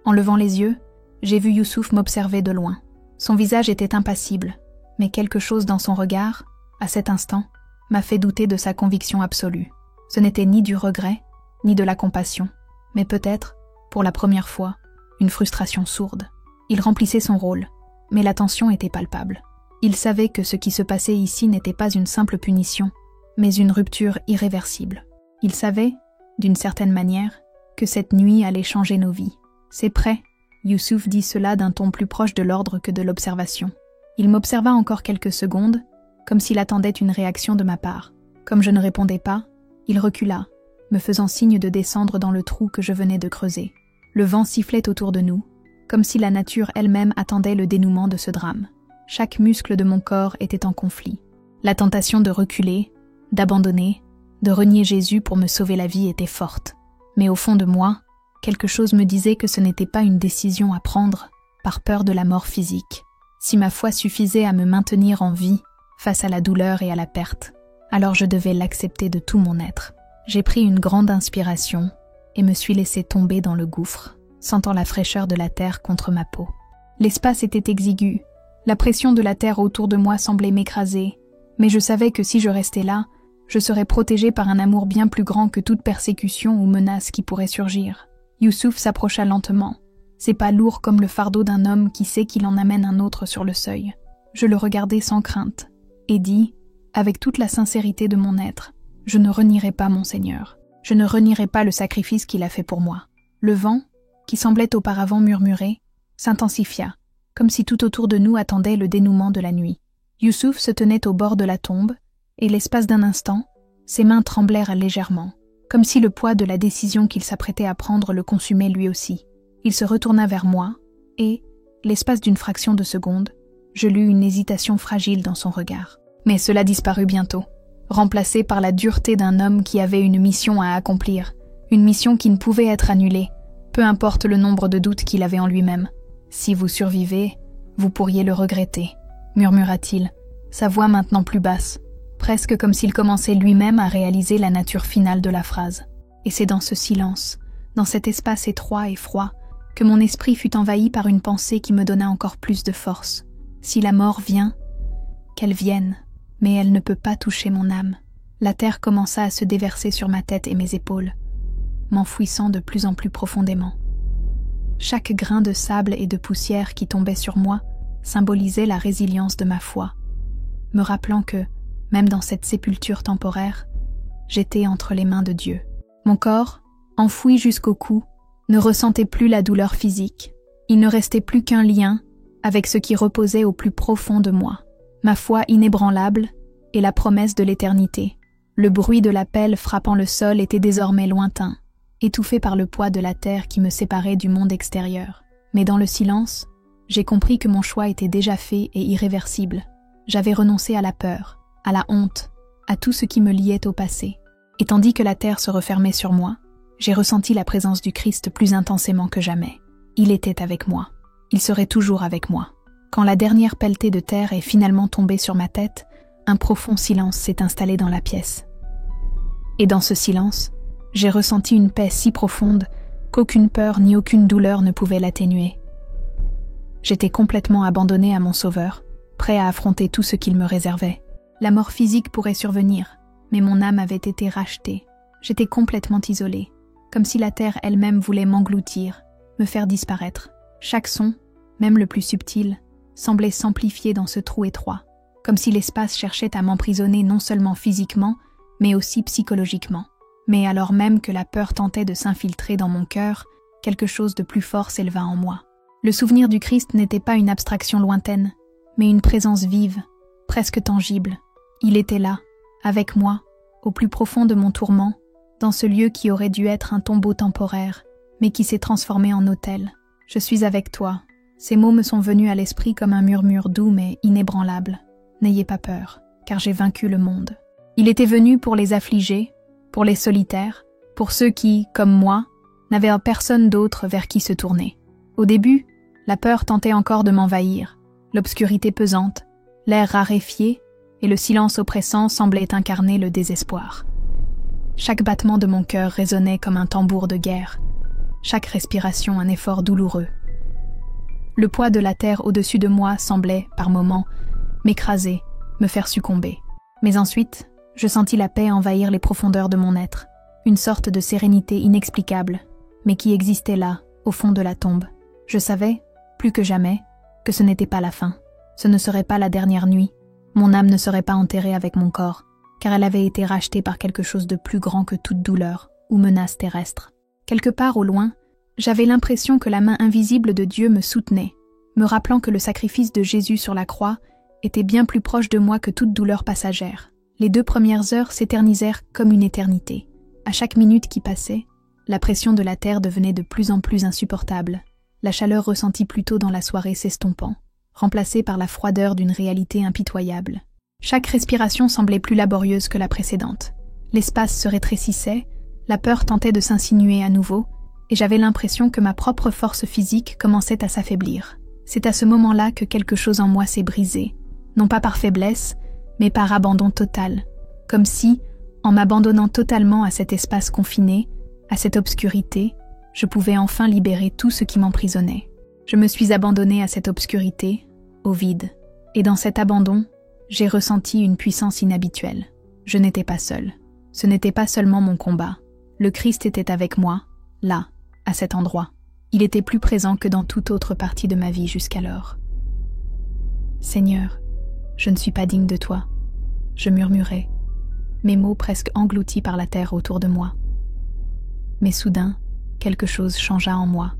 En levant les yeux, j'ai vu Youssouf m'observer de loin. Son visage était impassible, mais quelque chose dans son regard, à cet instant, m'a fait douter de sa conviction absolue. Ce n'était ni du regret, ni de la compassion, mais peut-être, pour la première fois, une frustration sourde. Il remplissait son rôle, mais la tension était palpable. Il savait que ce qui se passait ici n'était pas une simple punition, mais une rupture irréversible. Il savait, d'une certaine manière, que cette nuit allait changer nos vies. C'est prêt, Youssouf dit cela d'un ton plus proche de l'ordre que de l'observation. Il m'observa encore quelques secondes, comme s'il attendait une réaction de ma part. Comme je ne répondais pas, il recula, me faisant signe de descendre dans le trou que je venais de creuser. Le vent sifflait autour de nous, comme si la nature elle-même attendait le dénouement de ce drame. Chaque muscle de mon corps était en conflit. La tentation de reculer, d'abandonner, de renier Jésus pour me sauver la vie était forte. Mais au fond de moi, quelque chose me disait que ce n'était pas une décision à prendre par peur de la mort physique. Si ma foi suffisait à me maintenir en vie face à la douleur et à la perte, alors je devais l'accepter de tout mon être. J'ai pris une grande inspiration et me suis laissé tomber dans le gouffre, sentant la fraîcheur de la terre contre ma peau. L'espace était exigu, la pression de la terre autour de moi semblait m'écraser, mais je savais que si je restais là, je serais protégée par un amour bien plus grand que toute persécution ou menace qui pourrait surgir. Youssouf s'approcha lentement, ses pas lourds comme le fardeau d'un homme qui sait qu'il en amène un autre sur le seuil. Je le regardai sans crainte, et dit, avec toute la sincérité de mon être, « Je ne renierai pas mon Seigneur. Je ne renierai pas le sacrifice qu'il a fait pour moi. » Le vent, qui semblait auparavant murmurer, s'intensifia, comme si tout autour de nous attendait le dénouement de la nuit. Youssouf se tenait au bord de la tombe, et l'espace d'un instant, ses mains tremblèrent légèrement, comme si le poids de la décision qu'il s'apprêtait à prendre le consumait lui aussi. Il se retourna vers moi, et, l'espace d'une fraction de seconde, je lus une hésitation fragile dans son regard. Mais cela disparut bientôt, remplacé par la dureté d'un homme qui avait une mission à accomplir, une mission qui ne pouvait être annulée, peu importe le nombre de doutes qu'il avait en lui-même. « Si vous survivez, vous pourriez le regretter », murmura-t-il, sa voix maintenant plus basse, presque comme s'il commençait lui-même à réaliser la nature finale de la phrase. Et c'est dans ce silence, dans cet espace étroit et froid, que mon esprit fut envahi par une pensée qui me donna encore plus de force. Si la mort vient, qu'elle vienne, mais elle ne peut pas toucher mon âme. La terre commença à se déverser sur ma tête et mes épaules, m'enfouissant de plus en plus profondément. Chaque grain de sable et de poussière qui tombait sur moi symbolisait la résilience de ma foi, me rappelant que, même dans cette sépulture temporaire, j'étais entre les mains de Dieu. Mon corps, enfoui jusqu'au cou, ne ressentait plus la douleur physique. Il ne restait plus qu'un lien avec ce qui reposait au plus profond de moi. Ma foi inébranlable et la promesse de l'éternité. Le bruit de la pelle frappant le sol était désormais lointain, étouffé par le poids de la terre qui me séparait du monde extérieur. Mais dans le silence, j'ai compris que mon choix était déjà fait et irréversible. J'avais renoncé à la peur, à la honte, à tout ce qui me liait au passé. Et tandis que la terre se refermait sur moi, j'ai ressenti la présence du Christ plus intensément que jamais. Il était avec moi. Il serait toujours avec moi. Quand la dernière pelletée de terre est finalement tombée sur ma tête, un profond silence s'est installé dans la pièce. Et dans ce silence, j'ai ressenti une paix si profonde qu'aucune peur ni aucune douleur ne pouvait l'atténuer. J'étais complètement abandonné à mon Sauveur, prêt à affronter tout ce qu'il me réservait. La mort physique pourrait survenir, mais mon âme avait été rachetée. J'étais complètement isolé, comme si la terre elle-même voulait m'engloutir, me faire disparaître. Chaque son, même le plus subtil, semblait s'amplifier dans ce trou étroit, comme si l'espace cherchait à m'emprisonner non seulement physiquement, mais aussi psychologiquement. Mais alors même que la peur tentait de s'infiltrer dans mon cœur, quelque chose de plus fort s'éleva en moi. Le souvenir du Christ n'était pas une abstraction lointaine, mais une présence vive, presque tangible. Il était là, avec moi, au plus profond de mon tourment, dans ce lieu qui aurait dû être un tombeau temporaire, mais qui s'est transformé en autel. « Je suis avec toi ». Ces mots me sont venus à l'esprit comme un murmure doux mais inébranlable. N'ayez pas peur, car j'ai vaincu le monde. Il était venu pour les affligés, pour les solitaires, pour ceux qui, comme moi, n'avaient personne d'autre vers qui se tourner. Au début, la peur tentait encore de m'envahir. L'obscurité pesante, l'air raréfié et le silence oppressant semblaient incarner le désespoir. Chaque battement de mon cœur résonnait comme un tambour de guerre, chaque respiration un effort douloureux. Le poids de la terre au-dessus de moi semblait, par moments, m'écraser, me faire succomber. Mais ensuite, je sentis la paix envahir les profondeurs de mon être, une sorte de sérénité inexplicable, mais qui existait là, au fond de la tombe. Je savais, plus que jamais, que ce n'était pas la fin. Ce ne serait pas la dernière nuit. Mon âme ne serait pas enterrée avec mon corps, car elle avait été rachetée par quelque chose de plus grand que toute douleur ou menace terrestre. Quelque part au loin, j'avais l'impression que la main invisible de Dieu me soutenait, me rappelant que le sacrifice de Jésus sur la croix était bien plus proche de moi que toute douleur passagère. Les 2 premières heures s'éternisèrent comme une éternité. À chaque minute qui passait, la pression de la terre devenait de plus en plus insupportable, la chaleur ressentie plus tôt dans la soirée s'estompant, remplacée par la froideur d'une réalité impitoyable. Chaque respiration semblait plus laborieuse que la précédente. L'espace se rétrécissait, la peur tentait de s'insinuer à nouveau, et j'avais l'impression que ma propre force physique commençait à s'affaiblir. C'est à ce moment-là que quelque chose en moi s'est brisé, non pas par faiblesse, mais par abandon total, comme si, en m'abandonnant totalement à cet espace confiné, à cette obscurité, je pouvais enfin libérer tout ce qui m'emprisonnait. Je me suis abandonnée à cette obscurité, au vide, et dans cet abandon, j'ai ressenti une puissance inhabituelle. Je n'étais pas seule. Ce n'était pas seulement mon combat. Le Christ était avec moi, là, à cet endroit. Il était plus présent que dans toute autre partie de ma vie jusqu'alors. « Seigneur, je ne suis pas digne de toi. » Je murmurais, mes mots presque engloutis par la terre autour de moi. Mais soudain, quelque chose changea en moi.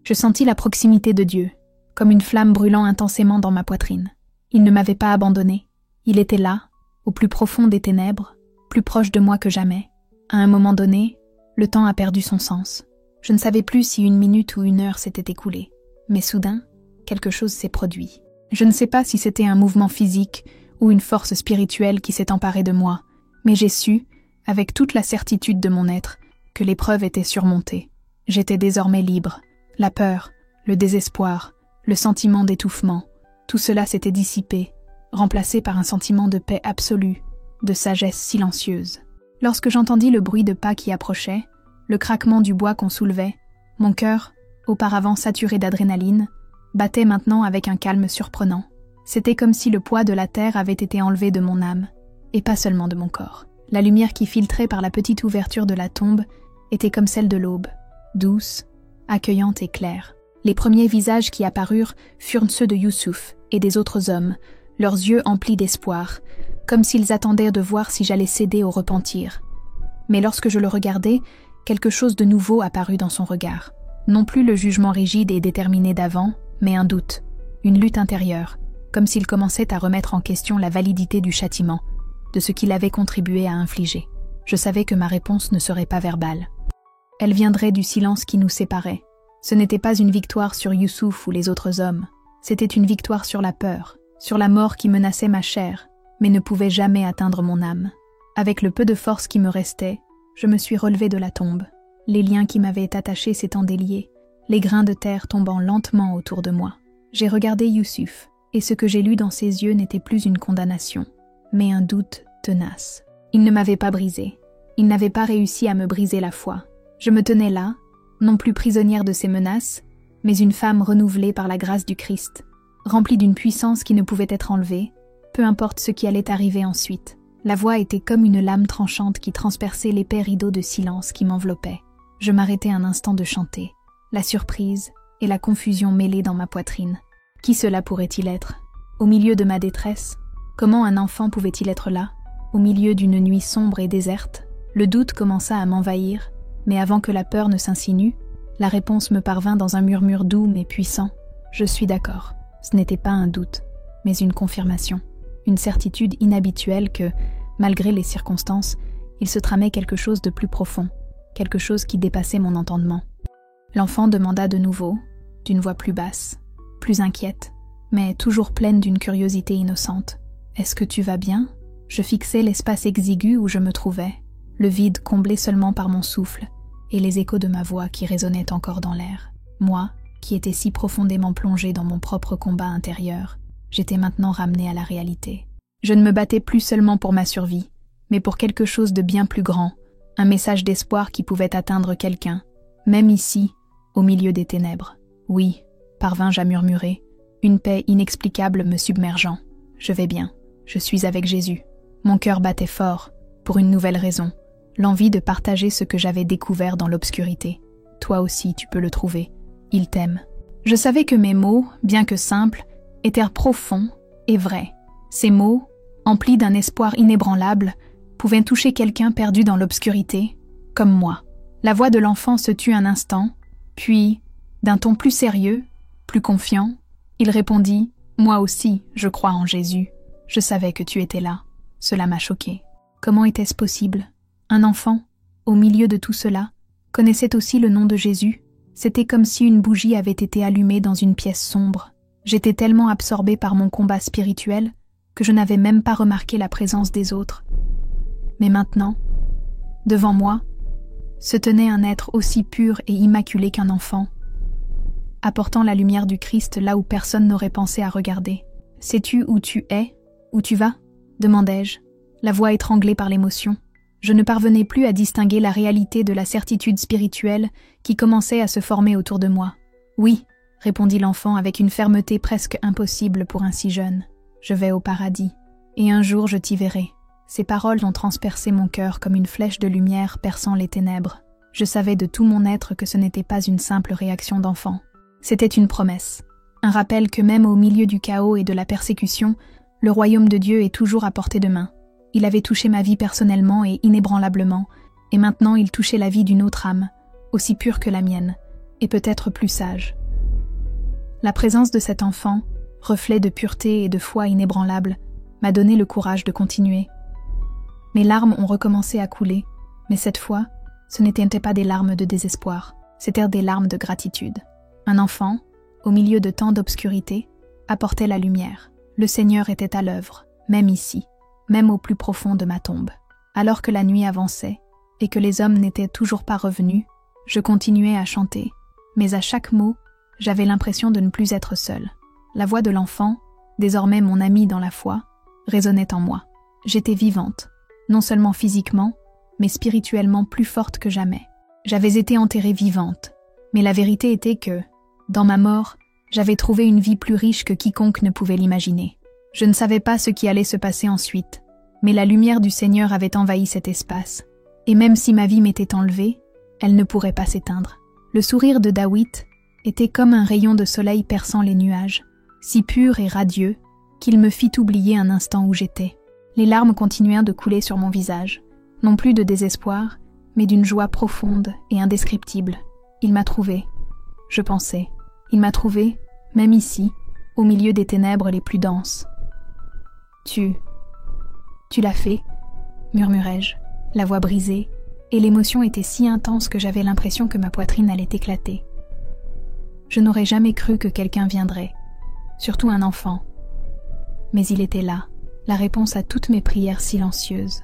Je sentis la proximité de Dieu, comme une flamme brûlant intensément dans ma poitrine. Il ne m'avait pas abandonné. Il était là, au plus profond des ténèbres, plus proche de moi que jamais. À un moment donné, le temps a perdu son sens. Je ne savais plus si 1 minute ou 1 heure s'était écoulée. Mais soudain, quelque chose s'est produit. Je ne sais pas si c'était un mouvement physique ou une force spirituelle qui s'est emparée de moi, mais j'ai su, avec toute la certitude de mon être, que l'épreuve était surmontée. J'étais désormais libre. La peur, le désespoir, le sentiment d'étouffement, tout cela s'était dissipé, remplacé par un sentiment de paix absolue, de sagesse silencieuse. Lorsque j'entendis le bruit de pas qui approchaient, le craquement du bois qu'on soulevait, mon cœur, auparavant saturé d'adrénaline, battait maintenant avec un calme surprenant. C'était comme si le poids de la terre avait été enlevé de mon âme, et pas seulement de mon corps. La lumière qui filtrait par la petite ouverture de la tombe était comme celle de l'aube, douce, accueillante et claire. Les premiers visages qui apparurent furent ceux de Youssouf et des autres hommes, leurs yeux emplis d'espoir, comme s'ils attendaient de voir si j'allais céder au repentir. Mais lorsque je le regardai, quelque chose de nouveau apparut dans son regard. Non plus le jugement rigide et déterminé d'avant, mais un doute, une lutte intérieure, comme s'il commençait à remettre en question la validité du châtiment, de ce qu'il avait contribué à infliger. Je savais que ma réponse ne serait pas verbale. Elle viendrait du silence qui nous séparait. Ce n'était pas une victoire sur Youssouf ou les autres hommes. C'était une victoire sur la peur, sur la mort qui menaçait ma chair, mais ne pouvait jamais atteindre mon âme. Avec le peu de force qui me restait, je me suis relevée de la tombe. Les liens qui m'avaient attachée s'étant déliés, les grains de terre tombant lentement autour de moi. J'ai regardé Youssouf, et ce que j'ai lu dans ses yeux n'était plus une condamnation, mais un doute tenace. Il ne m'avait pas brisé. Il n'avait pas réussi à me briser la foi. Je me tenais là, non plus prisonnière de ses menaces, mais une femme renouvelée par la grâce du Christ, remplie d'une puissance qui ne pouvait être enlevée, peu importe ce qui allait arriver ensuite. La voix était comme une lame tranchante qui transperçait l'épais rideau de silence qui m'enveloppait. Je m'arrêtai un instant de chanter, la surprise et la confusion mêlées dans ma poitrine. Qui cela pourrait-il être? Au milieu de ma détresse, comment un enfant pouvait-il être là? Au milieu d'une nuit sombre et déserte, le doute commença à m'envahir, mais avant que la peur ne s'insinue, la réponse me parvint dans un murmure doux mais puissant. Je suis d'accord. Ce n'était pas un doute, mais une confirmation. Une certitude inhabituelle que, malgré les circonstances, il se tramait quelque chose de plus profond, quelque chose qui dépassait mon entendement. L'enfant demanda de nouveau, d'une voix plus basse, plus inquiète, mais toujours pleine d'une curiosité innocente. « Est-ce que tu vas bien ?» Je fixais l'espace exigu où je me trouvais, le vide comblé seulement par mon souffle, et les échos de ma voix qui résonnaient encore dans l'air. Moi, qui étais si profondément plongée dans mon propre combat intérieur, j'étais maintenant ramenée à la réalité. Je ne me battais plus seulement pour ma survie, mais pour quelque chose de bien plus grand, un message d'espoir qui pouvait atteindre quelqu'un, même ici, au milieu des ténèbres. Oui, parvins-je à murmurer, une paix inexplicable me submergeant. Je vais bien, je suis avec Jésus. Mon cœur battait fort, pour une nouvelle raison, l'envie de partager ce que j'avais découvert dans l'obscurité. Toi aussi, tu peux le trouver. Il t'aime. Je savais que mes mots, bien que simples, étaient profonds et vrais. Ces mots, emplis d'un espoir inébranlable, pouvaient toucher quelqu'un perdu dans l'obscurité, comme moi. La voix de l'enfant se tut un instant, puis, d'un ton plus sérieux, plus confiant, il répondit « Moi aussi, je crois en Jésus. Je savais que tu étais là. Cela m'a choqué. Comment était-ce possible? Un enfant, au milieu de tout cela, connaissait aussi le nom de Jésus. C'était comme si une bougie avait été allumée dans une pièce sombre. J'étais tellement absorbée par mon combat spirituel que je n'avais même pas remarqué la présence des autres. Mais maintenant, devant moi, se tenait un être aussi pur et immaculé qu'un enfant, apportant la lumière du Christ là où personne n'aurait pensé à regarder. « Sais-tu où tu es? Où tu vas ?» demandai-je, la voix étranglée par l'émotion. Je ne parvenais plus à distinguer la réalité de la certitude spirituelle qui commençait à se former autour de moi. « Oui, » répondit l'enfant avec une fermeté presque impossible pour un si jeune. « Je vais au paradis, et un jour je t'y verrai. » Ces paroles ont transpercé mon cœur comme une flèche de lumière perçant les ténèbres. Je savais de tout mon être que ce n'était pas une simple réaction d'enfant. C'était une promesse, un rappel que même au milieu du chaos et de la persécution, le royaume de Dieu est toujours à portée de main. Il avait touché ma vie personnellement et inébranlablement, et maintenant il touchait la vie d'une autre âme, aussi pure que la mienne, et peut-être plus sage. La présence de cet enfant, reflet de pureté et de foi inébranlable, m'a donné le courage de continuer. Mes larmes ont recommencé à couler, mais cette fois, ce n'étaient pas des larmes de désespoir, c'étaient des larmes de gratitude. Un enfant, au milieu de tant d'obscurité, apportait la lumière. Le Seigneur était à l'œuvre, même ici, même au plus profond de ma tombe. Alors que la nuit avançait et que les hommes n'étaient toujours pas revenus, je continuais à chanter, mais à chaque mot, j'avais l'impression de ne plus être seule. La voix de l'enfant, désormais mon ami dans la foi, résonnait en moi. J'étais vivante, non seulement physiquement, mais spirituellement plus forte que jamais. J'avais été enterrée vivante, mais la vérité était que, dans ma mort, j'avais trouvé une vie plus riche que quiconque ne pouvait l'imaginer. Je ne savais pas ce qui allait se passer ensuite, mais la lumière du Seigneur avait envahi cet espace, et même si ma vie m'était enlevée, elle ne pourrait pas s'éteindre. Le sourire de Dawit était comme un rayon de soleil perçant les nuages, si pur et radieux qu'il me fit oublier un instant où j'étais. Les larmes continuèrent de couler sur mon visage, non plus de désespoir, mais d'une joie profonde et indescriptible. Il m'a trouvée, je pensais. Il m'a trouvée, même ici, au milieu des ténèbres les plus denses. Tu Tu l'as fait, murmurai-je, la voix brisée, et l'émotion était si intense que j'avais l'impression que ma poitrine allait éclater. Je n'aurais jamais cru que quelqu'un viendrait, surtout un enfant. Mais il était là, la réponse à toutes mes prières silencieuses.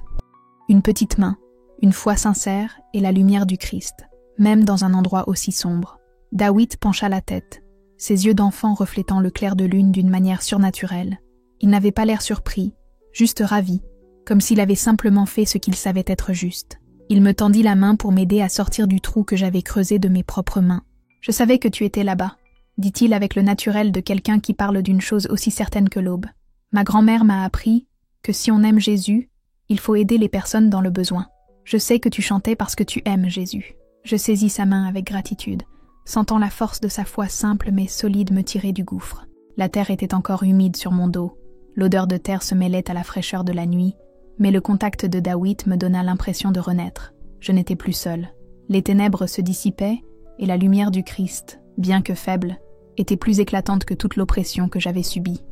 Une petite main, une foi sincère et la lumière du Christ, même dans un endroit aussi sombre. David pencha la tête, ses yeux d'enfant reflétant le clair de lune d'une manière surnaturelle. Il n'avait pas l'air surpris, juste ravi, comme s'il avait simplement fait ce qu'il savait être juste. Il me tendit la main pour m'aider à sortir du trou que j'avais creusé de mes propres mains. « Je savais que tu étais là-bas », dit-il avec le naturel de quelqu'un qui parle d'une chose aussi certaine que l'aube. « Ma grand-mère m'a appris que si on aime Jésus, il faut aider les personnes dans le besoin. Je sais que tu chantais parce que tu aimes Jésus. » Je saisis sa main avec gratitude, sentant la force de sa foi simple mais solide me tirer du gouffre. La terre était encore humide sur mon dos. L'odeur de terre se mêlait à la fraîcheur de la nuit, mais le contact de David me donna l'impression de renaître. Je n'étais plus seule. Les ténèbres se dissipaient et la lumière du Christ, bien que faible, était plus éclatante que toute l'oppression que j'avais subie.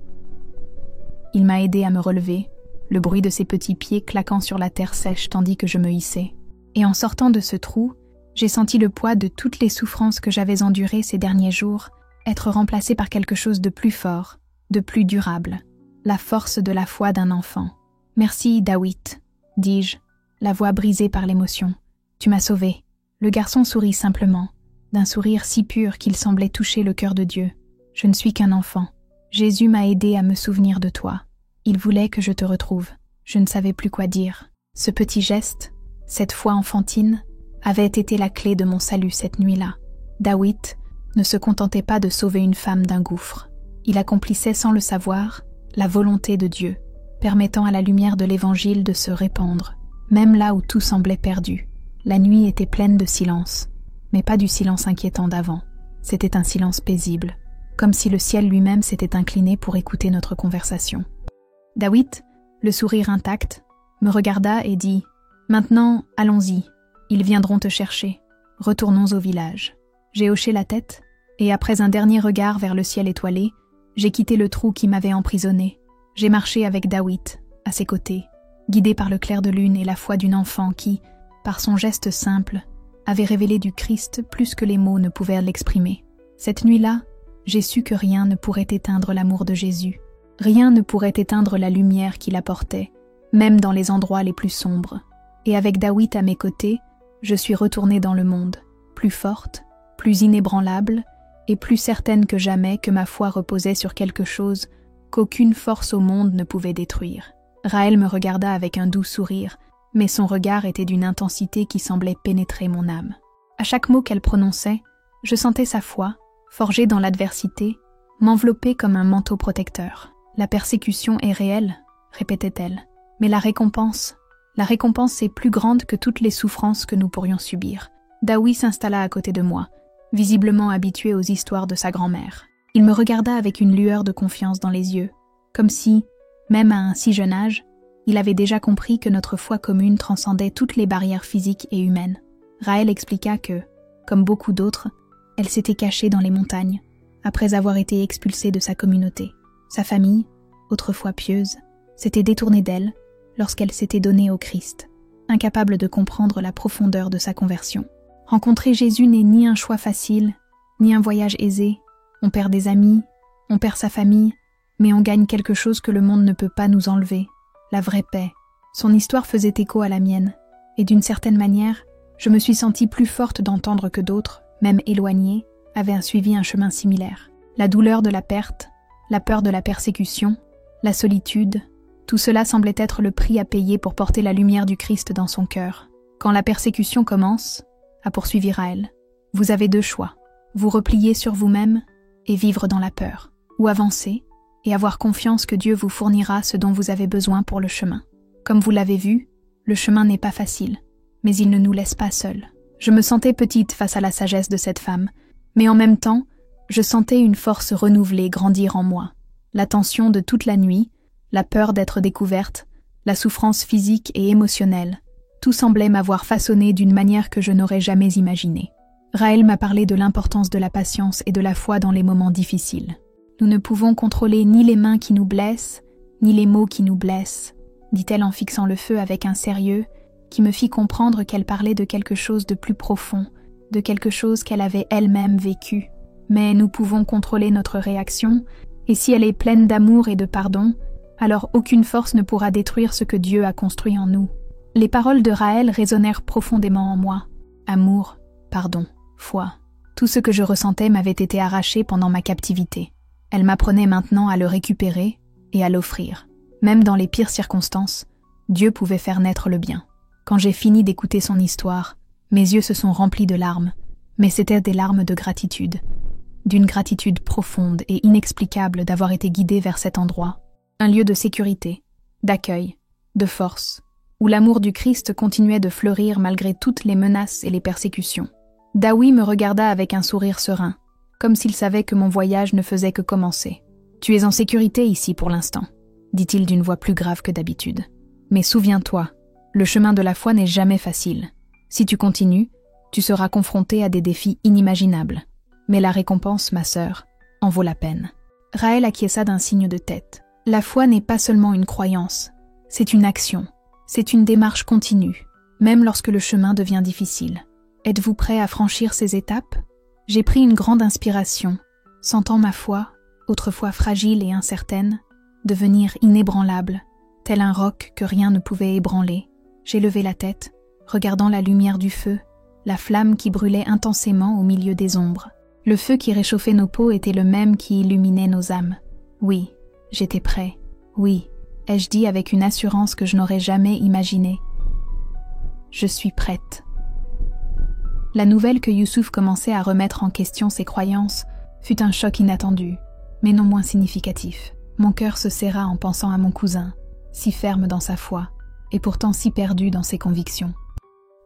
Il m'a aidé à me relever, le bruit de ses petits pieds claquant sur la terre sèche tandis que je me hissais. Et en sortant de ce trou, j'ai senti le poids de toutes les souffrances que j'avais endurées ces derniers jours être remplacé par quelque chose de plus fort, de plus durable, la force de la foi d'un enfant. « Merci, David, dis-je, la voix brisée par l'émotion. Tu m'as sauvé. » Le garçon sourit simplement, d'un sourire si pur qu'il semblait toucher le cœur de Dieu. « Je ne suis qu'un enfant. Jésus m'a aidé à me souvenir de toi. Il voulait que je te retrouve. » Je ne savais plus quoi dire. Ce petit geste, cette foi enfantine, avait été la clé de mon salut cette nuit-là. David ne se contentait pas de sauver une femme d'un gouffre. Il accomplissait sans le savoir la volonté de Dieu, permettant à la lumière de l'Évangile de se répandre, même là où tout semblait perdu. La nuit était pleine de silence, mais pas du silence inquiétant d'avant. C'était un silence paisible, comme si le ciel lui-même s'était incliné pour écouter notre conversation. David, le sourire intact, me regarda et dit « Maintenant, allons-y. Ils viendront te chercher. Retournons au village. » J'ai hoché la tête, et après un dernier regard vers le ciel étoilé, j'ai quitté le trou qui m'avait emprisonné. J'ai marché avec David, à ses côtés, guidé par le clair de lune et la foi d'une enfant qui, par son geste simple, avait révélé du Christ plus que les mots ne pouvaient l'exprimer. Cette nuit-là, j'ai su que rien ne pourrait éteindre l'amour de Jésus. Rien ne pourrait éteindre la lumière qu'il apportait, même dans les endroits les plus sombres. Et avec David à mes côtés, je suis retournée dans le monde, plus forte, plus inébranlable et plus certaine que jamais que ma foi reposait sur quelque chose qu'aucune force au monde ne pouvait détruire. Raël me regarda avec un doux sourire, mais son regard était d'une intensité qui semblait pénétrer mon âme. À chaque mot qu'elle prononçait, je sentais sa foi, forgée dans l'adversité, m'envelopper comme un manteau protecteur. « La persécution est réelle », répétait-elle, « mais la récompense est plus grande que toutes les souffrances que nous pourrions subir. » Daoui s'installa à côté de moi, visiblement habitué aux histoires de sa grand-mère. Il me regarda avec une lueur de confiance dans les yeux, comme si, même à un si jeune âge, il avait déjà compris que notre foi commune transcendait toutes les barrières physiques et humaines. Raël expliqua que, comme beaucoup d'autres, elle s'était cachée dans les montagnes, après avoir été expulsée de sa communauté. Sa famille, autrefois pieuse, s'était détournée d'elle lorsqu'elle s'était donnée au Christ, incapable de comprendre la profondeur de sa conversion. Rencontrer Jésus n'est ni un choix facile, ni un voyage aisé. On perd des amis, on perd sa famille, mais on gagne quelque chose que le monde ne peut pas nous enlever, la vraie paix. Son histoire faisait écho à la mienne, et d'une certaine manière, je me suis sentie plus forte d'entendre que d'autres, même éloignés, avaient suivi un chemin similaire. La douleur de la perte, la peur de la persécution, la solitude, tout cela semblait être le prix à payer pour porter la lumière du Christ dans son cœur. Quand la persécution commence, a poursuivi Raël, vous avez deux choix. Vous replier sur vous-même et vivre dans la peur, ou avancer et avoir confiance que Dieu vous fournira ce dont vous avez besoin pour le chemin. Comme vous l'avez vu, le chemin n'est pas facile, mais il ne nous laisse pas seuls. Je me sentais petite face à la sagesse de cette femme, mais en même temps, je sentais une force renouvelée grandir en moi. La tension de toute la nuit, la peur d'être découverte, la souffrance physique et émotionnelle, tout semblait m'avoir façonnée d'une manière que je n'aurais jamais imaginée. Raël m'a parlé de l'importance de la patience et de la foi dans les moments difficiles. Nous ne pouvons contrôler ni les mains qui nous blessent, ni les mots qui nous blessent, dit-elle en fixant le feu avec un sérieux qui me fit comprendre qu'elle parlait de quelque chose de plus profond, de quelque chose qu'elle avait elle-même vécu. Mais nous pouvons contrôler notre réaction, et si elle est pleine d'amour et de pardon, alors aucune force ne pourra détruire ce que Dieu a construit en nous. Les paroles de Raël résonnèrent profondément en moi. Amour, pardon, foi. Tout ce que je ressentais m'avait été arraché pendant ma captivité. Elle m'apprenait maintenant à le récupérer et à l'offrir. Même dans les pires circonstances, Dieu pouvait faire naître le bien. Quand j'ai fini d'écouter son histoire, mes yeux se sont remplis de larmes, mais c'étaient des larmes de gratitude. D'une gratitude profonde et inexplicable d'avoir été guidée vers cet endroit, un lieu de sécurité, d'accueil, de force, où l'amour du Christ continuait de fleurir malgré toutes les menaces et les persécutions. Daoui me regarda avec un sourire serein, comme s'il savait que mon voyage ne faisait que commencer. « Tu es en sécurité ici pour l'instant », dit-il d'une voix plus grave que d'habitude. « Mais souviens-toi, le chemin de la foi n'est jamais facile. Si tu continues, tu seras confronté à des défis inimaginables. Mais la récompense, ma sœur, en vaut la peine. » Raël acquiesça d'un signe de tête. La foi n'est pas seulement une croyance, c'est une action. C'est une démarche continue, même lorsque le chemin devient difficile. Êtes-vous prêt à franchir ces étapes? J'ai pris une grande inspiration, sentant ma foi, autrefois fragile et incertaine, devenir inébranlable, tel un roc que rien ne pouvait ébranler. J'ai levé la tête, regardant la lumière du feu, la flamme qui brûlait intensément au milieu des ombres. Le feu qui réchauffait nos peaux était le même qui illuminait nos âmes. Oui, j'étais prêt. Oui, ai-je dit avec une assurance que je n'aurais jamais imaginée. Je suis prête. La nouvelle que Youssouf commençait à remettre en question ses croyances fut un choc inattendu, mais non moins significatif. Mon cœur se serra en pensant à mon cousin, si ferme dans sa foi, et pourtant si perdu dans ses convictions.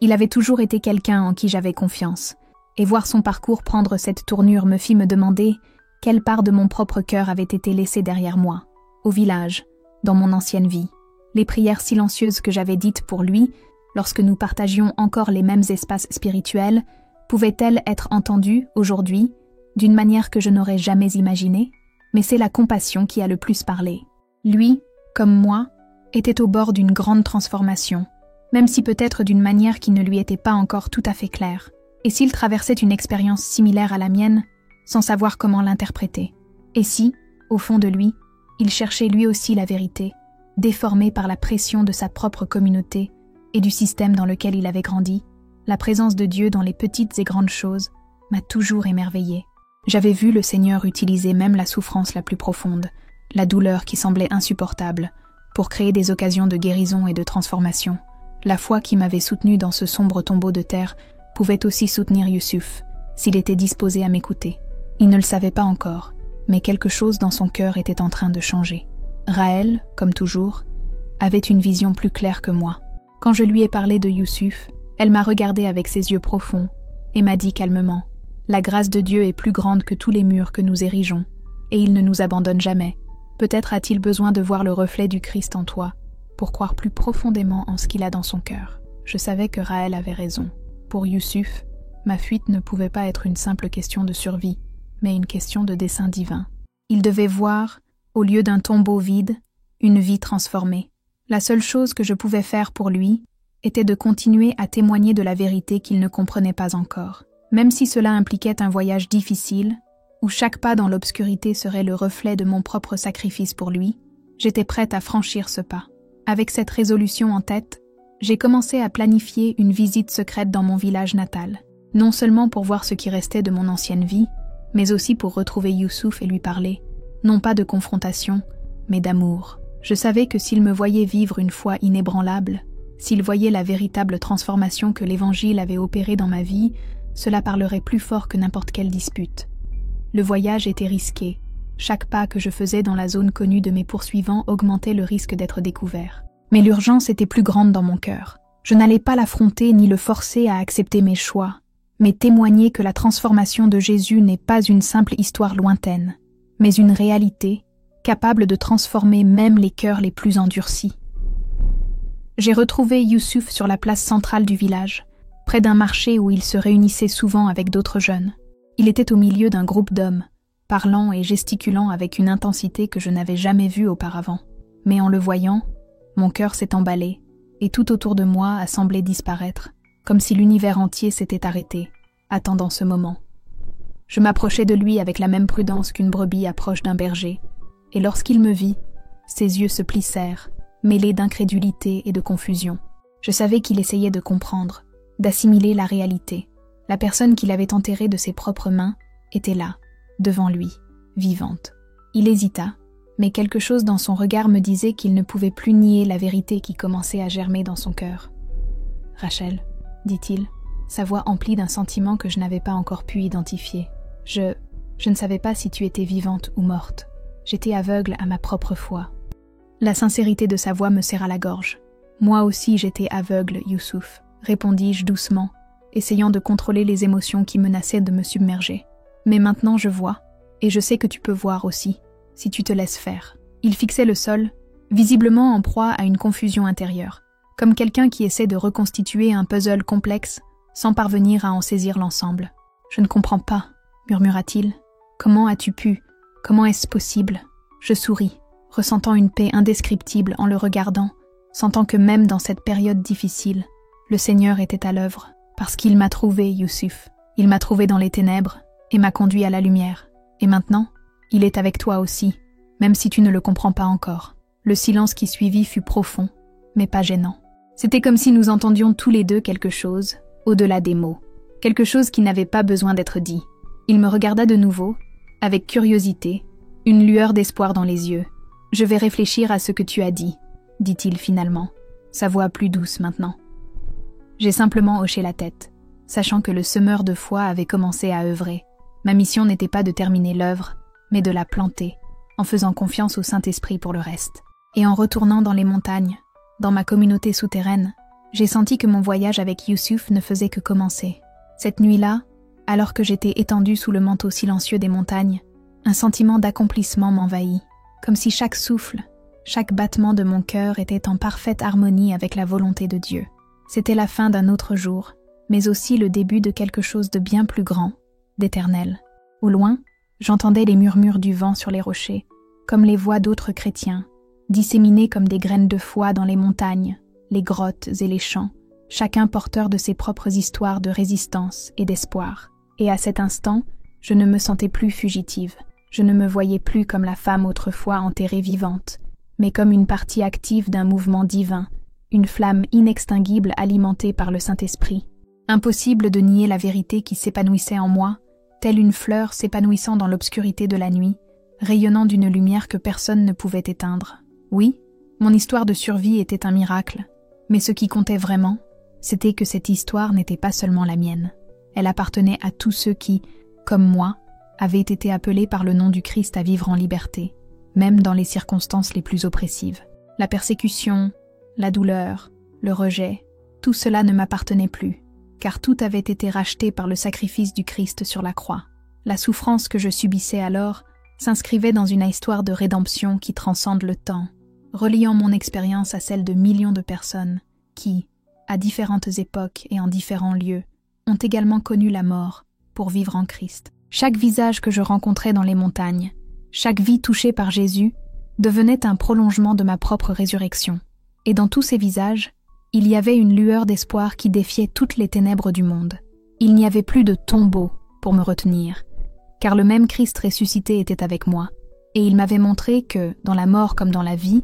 Il avait toujours été quelqu'un en qui j'avais confiance, et voir son parcours prendre cette tournure me fit me demander quelle part de mon propre cœur avait été laissée derrière moi, au village, dans mon ancienne vie. Les prières silencieuses que j'avais dites pour lui, lorsque nous partagions encore les mêmes espaces spirituels, pouvaient-elles être entendues, aujourd'hui, d'une manière que je n'aurais jamais imaginée? Mais c'est la compassion qui a le plus parlé. Lui, comme moi, était au bord d'une grande transformation, même si peut-être d'une manière qui ne lui était pas encore tout à fait claire. Et s'il traversait une expérience similaire à la mienne, sans savoir comment l'interpréter? Et si, au fond de lui, il cherchait lui aussi la vérité, déformée par la pression de sa propre communauté et du système dans lequel il avait grandi? La présence de Dieu dans les petites et grandes choses m'a toujours émerveillée. J'avais vu le Seigneur utiliser même la souffrance la plus profonde, la douleur qui semblait insupportable, pour créer des occasions de guérison et de transformation. La foi qui m'avait soutenu dans ce sombre tombeau de terre pouvait aussi soutenir Youssouf, s'il était disposé à m'écouter. Il ne le savait pas encore, mais quelque chose dans son cœur était en train de changer. Raël, comme toujours, avait une vision plus claire que moi. Quand je lui ai parlé de Youssouf, elle m'a regardé avec ses yeux profonds et m'a dit calmement « La grâce de Dieu est plus grande que tous les murs que nous érigeons, et il ne nous abandonne jamais. Peut-être a-t-il besoin de voir le reflet du Christ en toi, pour croire plus profondément en ce qu'il a dans son cœur. » Je savais que Raël avait raison. Pour Youssouf, ma fuite ne pouvait pas être une simple question de survie, mais une question de dessein divin. Il devait voir, au lieu d'un tombeau vide, une vie transformée. La seule chose que je pouvais faire pour lui était de continuer à témoigner de la vérité qu'il ne comprenait pas encore. Même si cela impliquait un voyage difficile, où chaque pas dans l'obscurité serait le reflet de mon propre sacrifice pour lui, j'étais prête à franchir ce pas. Avec cette résolution en tête, j'ai commencé à planifier une visite secrète dans mon village natal, non seulement pour voir ce qui restait de mon ancienne vie, mais aussi pour retrouver Youssouf et lui parler, non pas de confrontation, mais d'amour. Je savais que s'il me voyait vivre une foi inébranlable, s'il voyait la véritable transformation que l'Évangile avait opérée dans ma vie, cela parlerait plus fort que n'importe quelle dispute. Le voyage était risqué. Chaque pas que je faisais dans la zone connue de mes poursuivants augmentait le risque d'être découvert. Mais l'urgence était plus grande dans mon cœur. Je n'allais pas l'affronter ni le forcer à accepter mes choix, mais témoigner que la transformation de Jésus n'est pas une simple histoire lointaine, mais une réalité capable de transformer même les cœurs les plus endurcis. J'ai retrouvé Youssouf sur la place centrale du village, près d'un marché où il se réunissait souvent avec d'autres jeunes. Il était au milieu d'un groupe d'hommes, parlant et gesticulant avec une intensité que je n'avais jamais vue auparavant. Mais en le voyant, Mon cœur s'est emballé, et tout autour de moi a semblé disparaître, comme si l'univers entier s'était arrêté, attendant ce moment. Je m'approchai de lui avec la même prudence qu'une brebis approche d'un berger, et lorsqu'il me vit, ses yeux se plissèrent, mêlés d'incrédulité et de confusion. Je savais qu'il essayait de comprendre, d'assimiler la réalité. La personne qu'il avait enterrée de ses propres mains était là, devant lui, vivante. Il hésita, mais quelque chose dans son regard me disait qu'il ne pouvait plus nier la vérité qui commençait à germer dans son cœur. « Rachel, » dit-il, sa voix emplie d'un sentiment que je n'avais pas encore pu identifier. Je ne savais pas si tu étais vivante ou morte. J'étais aveugle à ma propre foi. » La sincérité de sa voix me serra la gorge. « Moi aussi j'étais aveugle, Youssouf, » répondis-je doucement, essayant de contrôler les émotions qui menaçaient de me submerger. « Mais maintenant je vois, et je sais que tu peux voir aussi, si tu te laisses faire. » Il fixait le sol, visiblement en proie à une confusion intérieure, comme quelqu'un qui essaie de reconstituer un puzzle complexe sans parvenir à en saisir l'ensemble. « Je ne comprends pas, » murmura-t-il. « Comment as-tu pu? Comment est-ce possible ?» Je souris, ressentant une paix indescriptible en le regardant, sentant que même dans cette période difficile, le Seigneur était à l'œuvre, parce qu'il m'a trouvé, Youssouf. Il m'a trouvé dans les ténèbres et m'a conduit à la lumière. Et maintenant, il est avec toi aussi, même si tu ne le comprends pas encore. Le silence qui suivit fut profond, mais pas gênant. C'était comme si nous entendions tous les deux quelque chose, au-delà des mots. Quelque chose qui n'avait pas besoin d'être dit. Il me regarda de nouveau, avec curiosité, une lueur d'espoir dans les yeux. « Je vais réfléchir à ce que tu as dit, » dit-il finalement, sa voix plus douce maintenant. J'ai simplement hoché la tête, sachant que le semeur de foi avait commencé à œuvrer. Ma mission n'était pas de terminer l'œuvre, mais de la planter, en faisant confiance au Saint-Esprit pour le reste. Et en retournant dans les montagnes, dans ma communauté souterraine, j'ai senti que mon voyage avec Youssouf ne faisait que commencer. Cette nuit-là, alors que j'étais étendue sous le manteau silencieux des montagnes, un sentiment d'accomplissement m'envahit, comme si chaque souffle, chaque battement de mon cœur était en parfaite harmonie avec la volonté de Dieu. C'était la fin d'un autre jour, mais aussi le début de quelque chose de bien plus grand, d'éternel. Au loin, j'entendais les murmures du vent sur les rochers, comme les voix d'autres chrétiens, disséminés comme des graines de foi dans les montagnes, les grottes et les champs, chacun porteur de ses propres histoires de résistance et d'espoir. Et à cet instant, je ne me sentais plus fugitive. Je ne me voyais plus comme la femme autrefois enterrée vivante, mais comme une partie active d'un mouvement divin, une flamme inextinguible alimentée par le Saint-Esprit. Impossible de nier la vérité qui s'épanouissait en moi, telle une fleur s'épanouissant dans l'obscurité de la nuit, rayonnant d'une lumière que personne ne pouvait éteindre. Oui, mon histoire de survie était un miracle, mais ce qui comptait vraiment, c'était que cette histoire n'était pas seulement la mienne. Elle appartenait à tous ceux qui, comme moi, avaient été appelés par le nom du Christ à vivre en liberté, même dans les circonstances les plus oppressives. La persécution, la douleur, le rejet, tout cela ne m'appartenait plus, car tout avait été racheté par le sacrifice du Christ sur la croix. La souffrance que je subissais alors s'inscrivait dans une histoire de rédemption qui transcende le temps, reliant mon expérience à celle de millions de personnes qui, à différentes époques et en différents lieux, ont également connu la mort pour vivre en Christ. Chaque visage que je rencontrais dans les montagnes, chaque vie touchée par Jésus, devenait un prolongement de ma propre résurrection. Et dans tous ces visages, il y avait une lueur d'espoir qui défiait toutes les ténèbres du monde. Il n'y avait plus de tombeau pour me retenir, car le même Christ ressuscité était avec moi, et il m'avait montré que, dans la mort comme dans la vie,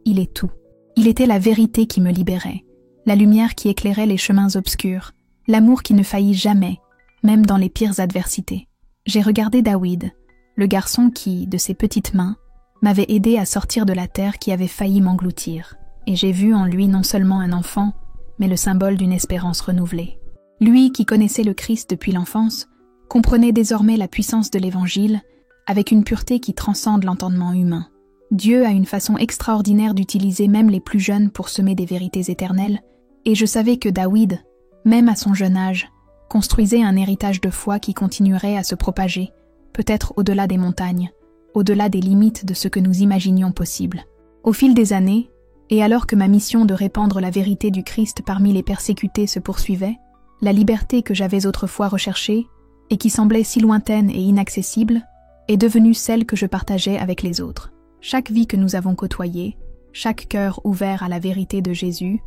il est tout. Il était la vérité qui me libérait, la lumière qui éclairait les chemins obscurs, l'amour qui ne faillit jamais, même dans les pires adversités. J'ai regardé David, le garçon qui, de ses petites mains, m'avait aidé à sortir de la terre qui avait failli m'engloutir, et j'ai vu en lui non seulement un enfant, mais le symbole d'une espérance renouvelée. Lui qui connaissait le Christ depuis l'enfance, comprenait désormais la puissance de l'Évangile avec une pureté qui transcende l'entendement humain. Dieu a une façon extraordinaire d'utiliser même les plus jeunes pour semer des vérités éternelles, et je savais que David, même à son jeune âge, construisait un héritage de foi qui continuerait à se propager, peut-être au-delà des montagnes, au-delà des limites de ce que nous imaginions possible. Au fil des années, et alors que ma mission de répandre la vérité du Christ parmi les persécutés se poursuivait, la liberté que j'avais autrefois recherchée, et qui semblait si lointaine et inaccessible, est devenue celle que je partageais avec les autres. Chaque vie que nous avons côtoyée, chaque cœur ouvert à la vérité de Jésus,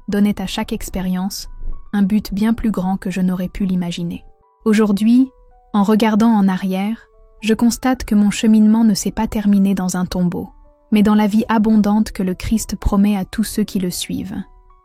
donnait à chaque expérience un but bien plus grand que je n'aurais pu l'imaginer. Aujourd'hui, en regardant en arrière, je constate que mon cheminement ne s'est pas terminé dans un tombeau, mais dans la vie abondante que le Christ promet à tous ceux qui le suivent.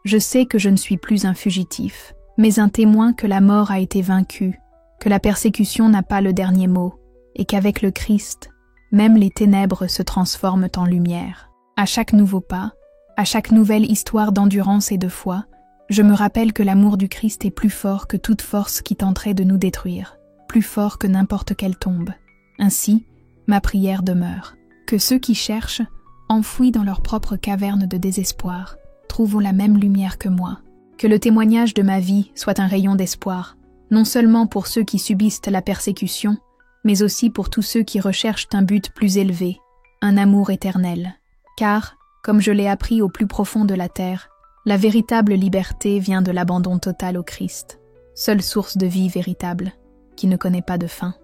Je sais que je ne suis plus un fugitif, mais un témoin que la mort a été vaincue, que la persécution n'a pas le dernier mot, et qu'avec le Christ, même les ténèbres se transforment en lumière. À chaque nouveau pas, à chaque nouvelle histoire d'endurance et de foi, je me rappelle que l'amour du Christ est plus fort que toute force qui tenterait de nous détruire, plus fort que n'importe quelle tombe. Ainsi, ma prière demeure. Que ceux qui cherchent, enfouis dans leur propre caverne de désespoir, trouvent la même lumière que moi. Que le témoignage de ma vie soit un rayon d'espoir, non seulement pour ceux qui subissent la persécution, mais aussi pour tous ceux qui recherchent un but plus élevé, un amour éternel. Car, comme je l'ai appris au plus profond de la terre, la véritable liberté vient de l'abandon total au Christ, seule source de vie véritable, qui ne connaît pas de fin.